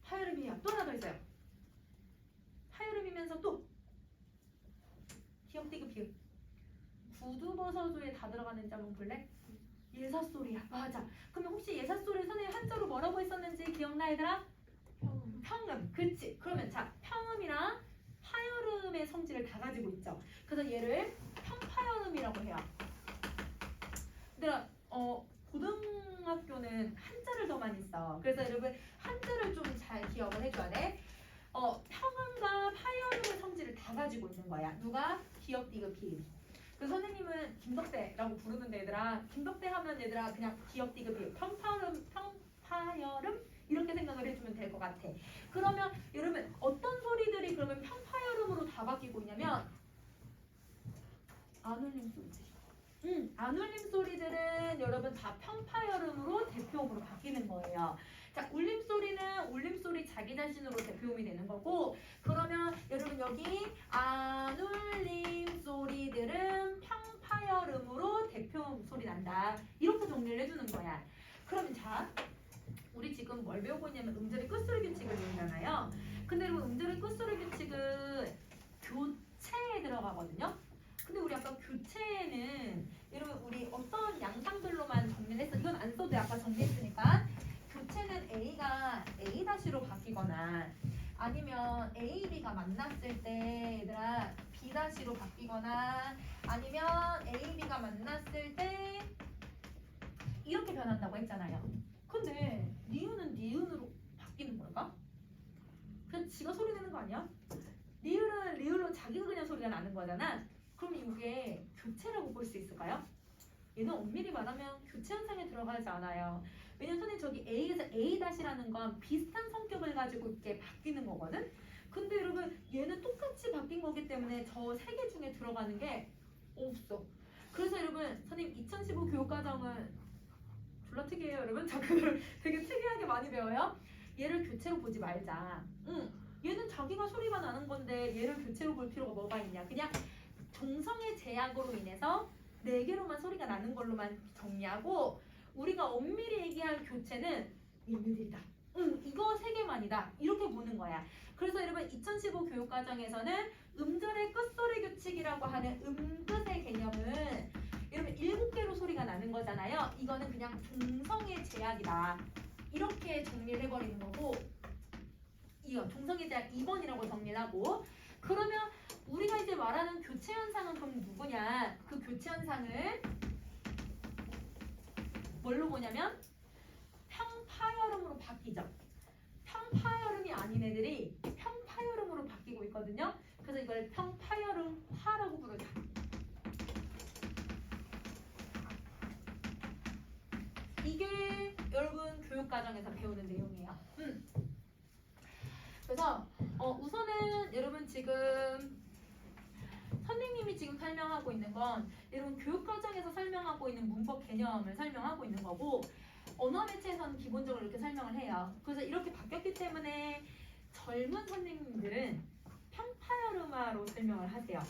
파열음이야. 또 하나 더 있어요. 파열음이면서 또 기역, 디귿, 비읍. 구두버섯에 다 들어가는지 한번 볼래? 예사소리야. 맞아. 그러면 혹시 예사소리 선생님 한자로 뭐라고 했었는지 기억나 얘들아? 평음. 그치? 그러면 자 평음이랑 파열음의 성질을 다 가지고 있죠. 그래서 얘를 평파열음이라고 해요. 얘들아 고등학교는 한자를 더 많이 써. 그래서 여러분 한자를 좀 잘 기억을 해줘야 돼. 평음과 파열음의 성질을 다 가지고 있는 거야. 누가? 기역, 디귿, 비읍이. 그 선생님은 김덕대라고 부르는데 얘들아 김덕대 하면 얘들아 그냥 기역, 디귿, 비읍, 평파열음 이렇게 생각을 해주면 될 것 같아. 그러면 여러분 어떤 소리들이 그러면 평파열음으로 다 바뀌고 있냐면 안울림 소리들. 안울림 소리들은 여러분 다 평파열음으로 대표음으로 바뀌는 거예요. 자, 울림소리는 울림소리 자기 자신으로 대표음이 되는 거고 그러면 여러분 여기 안울림 소리들은 평파열음으로 대표음 소리 난다. 이렇게 정리를 해주는 거야. 그러면 자, 우리 지금 뭘 배우고 있냐면 음절의 끝소리 규칙을 배우잖아요. 근데 여러분 음절의 끝소리 규칙은 교체에 들어가거든요. 근데 우리 아까 교체에는 여러분 우리 어떤 양상들로만 정리를 했어. 이건 안 써도 아까 정리했으니까 교체는 A가 A-로 바뀌거나 아니면 A, B가 만났을 때 얘들아 B-로 바뀌거나 아니면 A, B가 만났을 때 이렇게 변한다고 했잖아요. 근데 니은은 니은으로 바뀌는 걸까? 그냥 지가 소리 내는 거 아니야? 리을은 리을로 자기가 그냥 소리가 나는 거잖아. 그럼 이게 교체라고 볼 수 있을까요? 얘는 엄밀히 말하면 교체 현상에 들어가지 않아요. 왜냐면 선생님 저기 A에서 A-라는 건 비슷한 성격을 가지고 이렇게 바뀌는 거거든? 근데 여러분 얘는 똑같이 바뀐 거기 때문에 저 3개 중에 들어가는 게 없어. 그래서 여러분 선생님 2015 교육과정은 졸라 특이해요 여러분. 자그를 되게 특이하게 많이 배워요. 얘를 교체로 보지 말자. 얘는 자기가 소리가 나는 건데 얘를 교체로 볼 필요가 뭐가 있냐. 그냥 종성의 제약으로 인해서 4개로만 소리가 나는 걸로만 정리하고 우리가 엄밀히 얘기할 교체는 얘네들이다. 이거 3개만이다. 이렇게 보는 거야. 그래서 여러분 2015 교육과정에서는 음절의 끝소리 규칙이라고 하는 음끝의 개념은 여러분 7개로 소리가 나는 거잖아요. 이거는 그냥 동성의 제약이다. 이렇게 정리를 해버리는 거고 이거 동성의 제약 2번이라고 정리를 하고 그러면 우리가 이제 말하는 교체 현상은 그럼 누구냐? 그 교체 현상을 뭘로 보냐면 평파열음으로 바뀌죠. 평파열음이 아닌 애들이 평파열음으로 바뀌고 있거든요. 그래서 이걸 평파열음화라고 부르자. 이게 여러분 교육과정에서 배우는 내용이에요. 그래서 우선은 여러분 지금 선생님이 지금 설명하고 있는 건 여러분 교육과정에서 설명하고 있는 문법 개념을 설명하고 있는 거고 언어 매체에서는 기본적으로 이렇게 설명을 해요. 그래서 이렇게 바뀌었기 때문에 젊은 선생님들은 평파열음화로 설명을 하세요.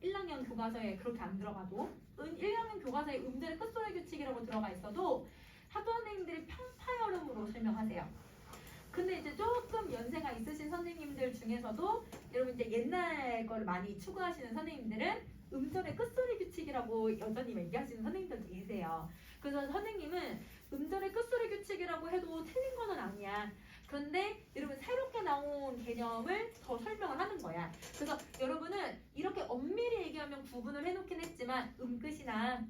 1학년 교과서에 그렇게 안 들어가도 1학년 교과서에 음절의 끝소리 규칙이라고 들어가 있어도 학교 선생님들이 평파열음으로 설명하세요. 근데 이제 조금 연세가 있으신 선생님들 중에서도 여러분 이제 옛날 걸 많이 추구하시는 선생님들은 음절의 끝소리 규칙이라고 여전히 얘기하시는 선생님들도 계세요. 그래서 선생님은 음절의 끝소리 규칙이라고 해도 틀린 거는 아니야. 그런데 여러분 새롭게 나온 개념을 더 설명을 하는 거야. 그래서 여러분은 이렇게 엄밀히 얘기하면 구분을 해놓긴 했지만 음끝이나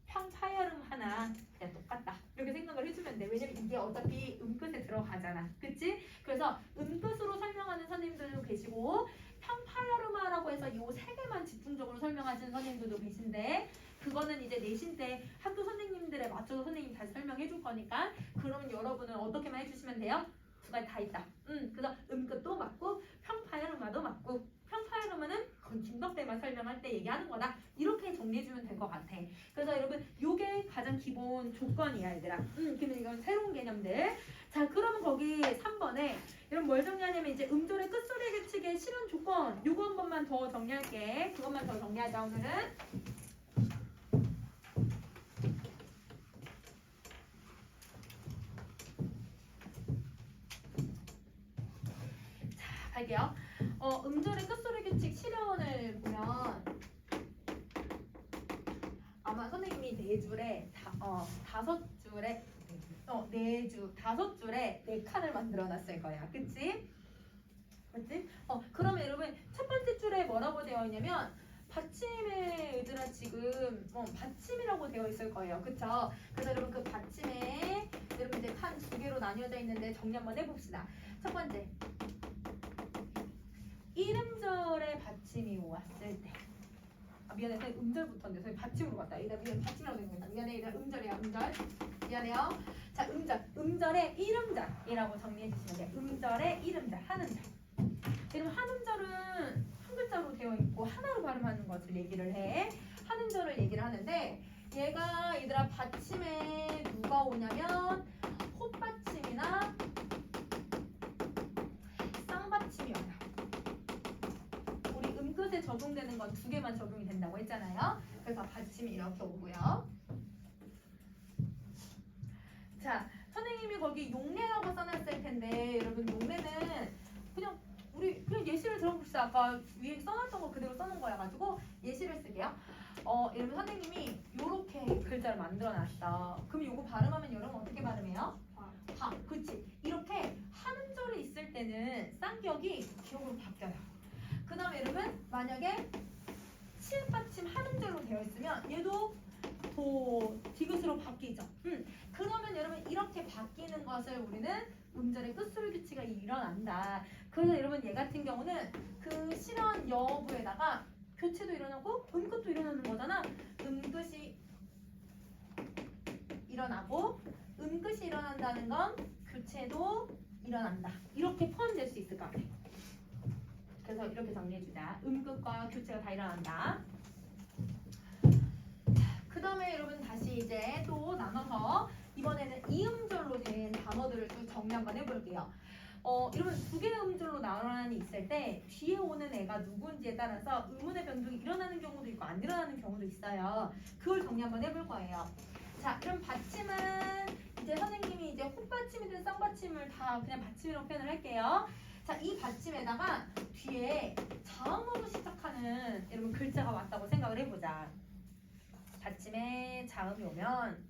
평파열음 하나 그냥 똑같다 이렇게 생각을 해주면 돼. 왜냐면 이게 어차피 음끝에 들어가잖아. 그치? 그래서 음끝으로 설명하는 선생님들도 계시고 평파열음화라고 해서 이 3개만 집중적으로 설명하시는 선생님들도 계신데 그거는 이제 내신 때 학교 선생님들에 맞춰서 선생님이 다시 설명해 줄 거니까 그러면 여러분은 어떻게만 해주시면 돼요? 2가지 다 있다. 그래서 음끝도 맞고 평파열음화도 맞고 평파열음화는 그건 김덕대만 설명할 때 얘기하는 거다. 이렇게 정리해주면 될 것 같아. 그래서 여러분 요게 가장 기본 조건이야 얘들아. 그러면 이건 새로운 개념들. 자 그러면 거기 3번에 여러분 뭘 정리하냐면 이제 음절의 끝소리 규칙의 실현 조건 요거 한 번만 더 정리할게. 그것만 더 정리하자 오늘은. 자 갈게요. 음절의 끝소리 규칙 실현을 보면 아마 선생님이 4줄에 5줄에 5줄에 4칸을 만들어 놨을 거야. 그치? 그치? 그러면 여러분 첫 번째 줄에 뭐라고 되어 있냐면 받침에 얘들아 지금 받침이라고 되어 있을 거예요. 그쵸? 그래서 여러분 그 받침에 여러분 이제 칸 2개로 나뉘어져 있는데 정리 한번 해봅시다. 첫 번째 이름절에 받침이 왔을 때 미안해 선생님 음절부터인데 선생님 받침으로 갔다. 얘들아 미안해 받침이라고 된 겁니다. 미안해 얘들아 음절이야 음절. 미안해요. 자 음절의 이름절이라고 정리해 주시면 돼요. 음절의 이름절 한음절. 여러분 한음절은 한 글자로 되어 있고 하나로 발음하는 것을 얘기를 해. 한음절을 얘기를 하는데 얘가 얘들아 받침에 누가 오냐면 헛받침이나 쌍받침이 와요. 우리 음끝에 적용되는 건 2개만 적용이 된다고 했잖아요. 그래서 받침이 이렇게 오고요. 자, 선생님이 거기 용례라고 써놨을 텐데 여러분 용례는 그냥 우리 그냥 예시를 들어봅시다. 아까 위에 써놨던 거 그대로 써놓은 거여가지고 예시를 쓸게요. 여러분 선생님이 요렇게 글자를 만들어놨어. 그럼 요거 발음하면 여러분 어떻게 발음해요? 화. 그치? 이렇게 한음절이 있을 때는 쌍격이 기억으로 바뀌어요. 그 다음에 여러분 만약에 치읓받침 한음절로 되어 있으면 얘도 도 디귿으로 바뀌죠. 그러면 여러분 이렇게 바뀌는 것을 우리는 음절의 끝소리 규칙이 일어난다. 그래서 여러분 얘 같은 경우는 그 실현 여부에다가 교체도 일어나고 음끝도 일어나는 거잖아. 음끝이 일어나고 음끝이 일어난다는 건 교체도 일어난다. 이렇게 포함될 수 있을 것 같아. 그래서 이렇게 정리해주자. 음끝과 교체가 다 일어난다. 그 다음에 여러분 다시 이제 또 나눠서 이번에는 이음절로 된 단어들을 좀 정리 한번 해볼게요. 이러면 두 개의 음절로 나란히 있을 때 뒤에 오는 애가 누군지에 따라서 의문의 변동이 일어나는 경우도 있고 안 일어나는 경우도 있어요. 그걸 정리 한번 해볼 거예요. 자, 그럼 받침은 이제 선생님이 이제 홈받침이든 쌍받침을 다 그냥 받침이라고 표현을 할게요. 자, 이 받침에다가 뒤에 자음으로 시작하는 여러분 글자가 왔다고 생각을 해보자. 받침에 자음이 오면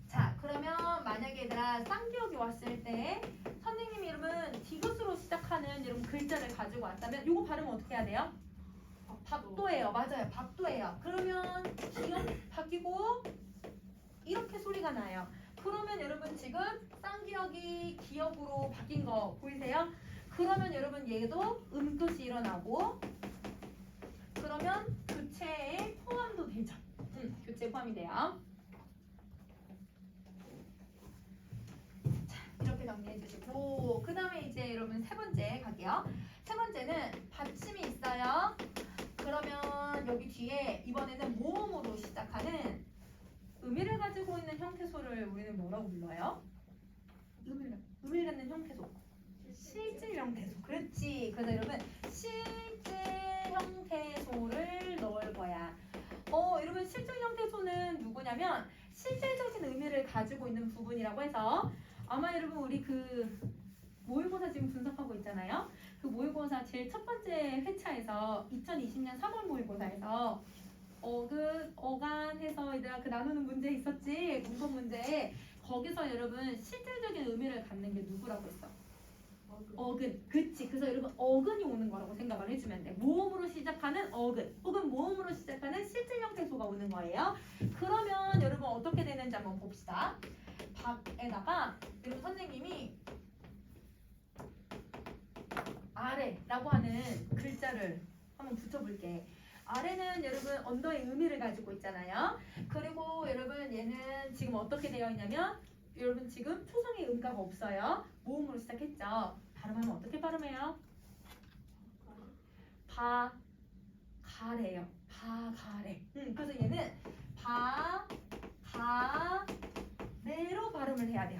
자, 그러면 만약에 얘들아 쌍기역이 왔을 때 선생님이 여러분 디귿으로 시작하는 여러분 글자를 가지고 왔다면 요거 발음은 어떻게 해야 돼요? 밥도예요. 맞아요. 밥도예요. 그러면 기역 바뀌고 이렇게 소리가 나요. 그러면 여러분 지금 쌍기역이 기역으로 바뀐 거 보이세요? 그러면 여러분 얘도 음끝이 일어나고 그러면 교체에 포함도 되죠. 교체에 포함이 돼요. 자, 이렇게 정리해 주시고 그 다음에 이제 여러분 세 번째 갈게요. 세 번째는 받침이 있어요. 그러면 여기 뒤에 이번에는 모음으로 시작하는 의미를 가지고 있는 형태소를 우리는 뭐라고 불러요? 의미를 갖는 형태소. 실질 형태소. 그렇지. 그래서 여러분 실질 형태소를 넣을 거야. 여러분 실질 형태소는 누구냐면 실질적인 의미를 가지고 있는 부분이라고 해서 아마 여러분 우리 그 모의고사 지금 분석하고 있잖아요. 그 모의고사 제일 첫 번째 회차에서 2020년 3월 모의고사에서 어간해서 얘들아 그 나누는 문제 있었지? 문법 문제. 거기서 여러분 실질적인 의미를 갖는 게 누구라고 했어? 어근. 그치. 그래서 여러분 어근이 오는 거라고 생각을 해주면 돼. 모음으로 시작하는 어근 혹은 모음으로 시작하는 실질 형태소가 오는 거예요. 그러면 여러분 어떻게 되는지 한번 봅시다. 밥에다가 여러분 선생님이 아래라고 하는 글자를 한번 붙여볼게. 아래는 여러분 언더의 의미를 가지고 있잖아요. 그리고 여러분 얘는 지금 어떻게 되어 있냐면 여러분 지금 초성의 음가가 없어요. 모음으로 시작했죠. 발음하면 어떻게 발음해요? 가래요. 가래. 그래서 얘는 가래로 발음을 해야 돼요.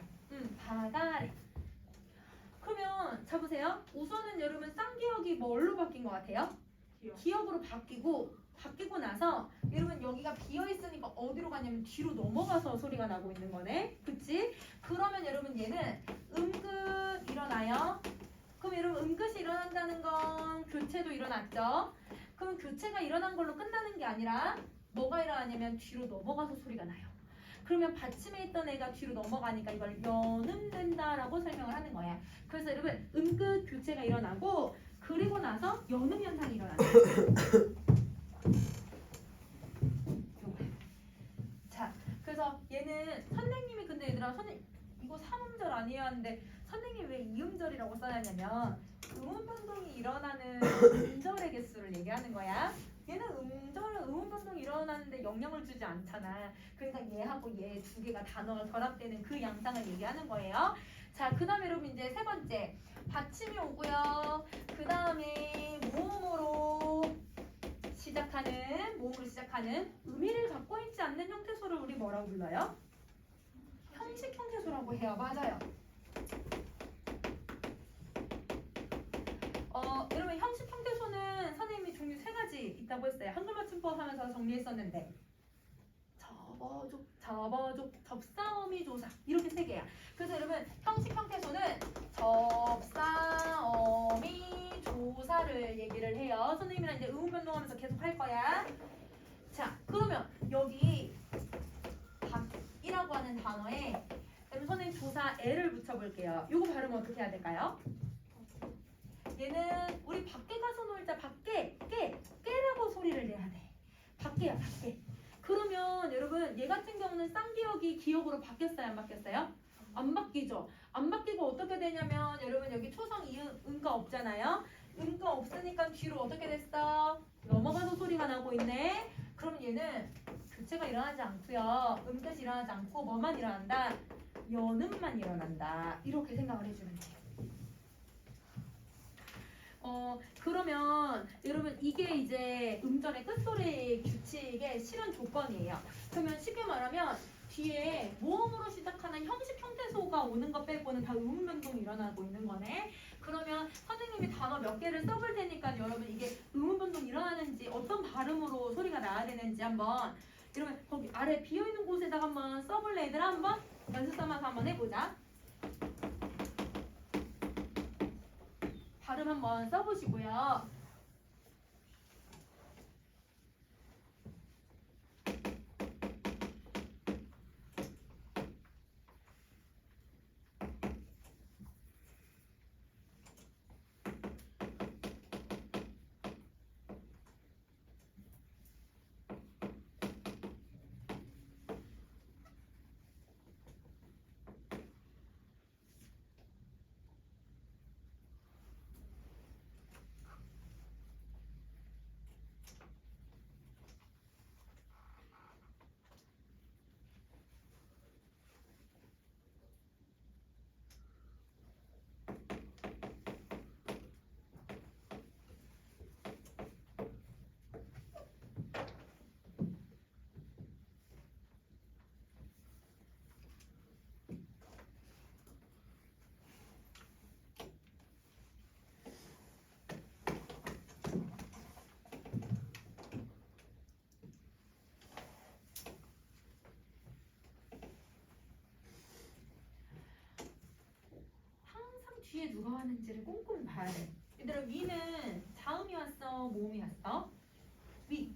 가래. 그러면 자 보세요. 우선은 여러분 쌍기역이 뭘로 바뀐 것 같아요? 기역으로 바뀌고 나서 여러분 여기가 비어 있으니까 어디로 가냐면 뒤로 넘어가서 소리가 나고 있는 거네. 그치? 그러면 여러분 얘는 음끝 일어나요. 그럼 여러분 음끝이 일어난다는 건 교체도 일어났죠. 그럼 교체가 일어난 걸로 끝나는 게 아니라 뭐가 일어나냐면 뒤로 넘어가서 소리가 나요. 그러면 받침에 있던 애가 뒤로 넘어가니까 이걸 연음된다라고 설명을 하는 거야. 그래서 여러분 음끝 교체가 일어나고 그리고 나서 연음 현상이 일어나요. 자, 그래서 얘는 선생님이 근데 얘들아 이거 3음절 아니에요 하는데 선생님이 왜 2음절이라고 써놨냐면 음운 변동이 일어나는 음절의 개수를 얘기하는 거야. 얘는 음운 변동이 일어나는데 영향을 주지 않잖아. 그러니까 얘하고 얘 두 개가 단어가 결합되는 그 양상을 얘기하는 거예요. 자, 그 다음에 여러분 이제 세 번째 받침이 오고요. 그 다음에 모음으로 시작하는 의미를 갖고 있지 않는 형태소를 우리 뭐라고 불러요? 형식 형태소라고 해요. 맞아요. 여러분 형식 형태소는 선생님이 종류 세 가지 있다고 했어요. 한글 맞춤법 하면서 정리했었는데 접어족, 접사어미 조사 이렇게 세 개야. 그래서 여러분 형식 형태소는 접사어미 조사를 얘기를 해요. 선생님이랑 이제 의문 변동하면서 계속 할 거야. 자, 그러면 여기 밥이라고 하는 단어에 여러분 선생님 조사 애를 붙여볼게요. 이거 발음 어떻게 해야 될까요? 얘는 우리 밖에 가서 놀자. 깨라고 소리를 내야 돼. 밖에야, 밖에. 그러면 여러분 얘 같은 경우는 쌍기역이 기역으로 바뀌었어요, 안 바뀌었어요? 안 바뀌죠. 안 바뀌고 어떻게 되냐면 여러분 여기 초성 음가 없잖아요. 음가 없으니까 뒤로 어떻게 됐어? 넘어가서 소리가 나고 있네. 그럼 얘는 교체가 일어나지 않고요. 음끝이 일어나지 않고 뭐만 일어난다? 연음만 일어난다. 이렇게 생각을 해주면 돼요. 그러면 여러분 이게 이제 음절의 끝소리 규칙의 실현 조건이에요. 그러면 쉽게 말하면 뒤에 모음으로 시작하는 형식 형태소가 오는 것 빼고는 다 음운 변동이 일어나고 있는 거네. 그러면 선생님이 단어 몇 개를 써볼 테니까 여러분 이게 음운 변동이 일어나는지 어떤 발음으로 소리가 나야 되는지 한번 여러분 거기 아래 비어있는 곳에다가 한번 써볼래 얘들아? 한번 연습 삼아서 한번 해보자. 발음 한번 써보시고요. 뒤에 누가 왔는지를 꼼꼼히 봐야 돼. 얘들아 위는 자음이 왔어, 모음이 왔어? 위,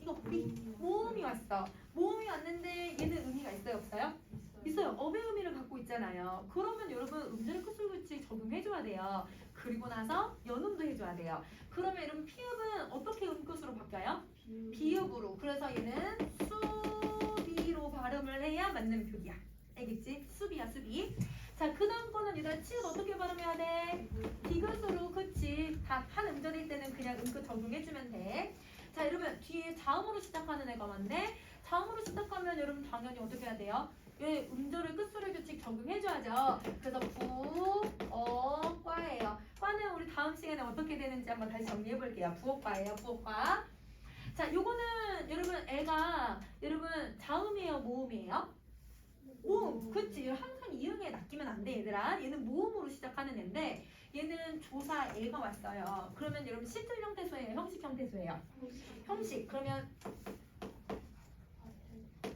이거 위, 모음이 왔어. 모음이 왔는데 얘는 의미가 있어요, 없어요? 있어요. 어배 의미를 갖고 있잖아요. 그러면 여러분 음절의 끝술 규칙 적용해줘야 돼요. 그리고 나서 연음도 해줘야 돼요. 그러면 여러분 피읍은 어떻게 음끝으로 바뀌어요? 비읍으로. 그래서 얘는 수비로 발음을 해야 맞는 표기야. 알겠지? 수비야, 수비. 자, 그 다음 거는 얘들아 치읓 어떻게 발음해야 돼? 디귿으로, 그치? 다 한 음절일 때는 그냥 음끝 적용해주면 돼. 자, 여러분 뒤에 자음으로 시작하는 애가 많네. 자음으로 시작하면 여러분 당연히 어떻게 해야 돼요? 왜 음절의 끝소리 규칙 적용해줘야죠. 그래서 부, 어, 과예요. 과는 우리 다음 시간에 어떻게 되는지 한번 다시 정리해볼게요. 부어과예요, 부어과. 자, 요거는 여러분 애가 여러분 자음이에요, 모음이에요? 모음, 그치? 항상 이응에 낚이면 안 돼, 얘들아. 얘는 모음으로 시작하는 애인데 얘는 조사 애가 왔어요. 그러면 여러분 실질 형태소예요, 형식 형태소예요? 형식. 그러면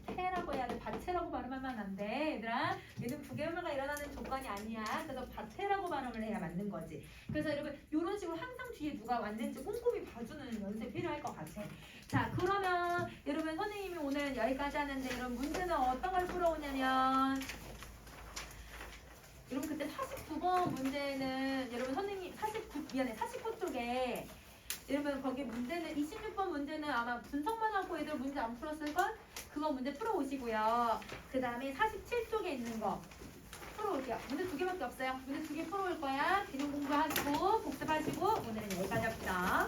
태라고 해야 돼. 밭태라고 발음하면 안 돼, 얘들아. 얘는 부계음화가 일어나는 조건이 아니야. 그래서 밭태라고 발음을 해야 맞는 거지. 그래서 여러분 이런 식으로 항상 뒤에 누가 왔는지 꼼꼼히 봐주는 연습이 필요할 것 같아. 자, 그러면 여러분 선생님이 오늘 여기까지 하는데 이런 문제는 어떤 걸 풀어오냐면 여러분 그때 49번 문제는 여러분 선생님 49쪽에 여러분 거기 문제는 26번 문제는 아마 분석만 하고 애들 문제 안 풀었을걸? 그거 문제 풀어오시고요. 그 다음에 47쪽에 있는 거 풀어올게요. 문제 2개밖에 없어요. 문제 2개 풀어올 거야. 기능 공부하시고 복습하시고 오늘은 여기까지 합시다.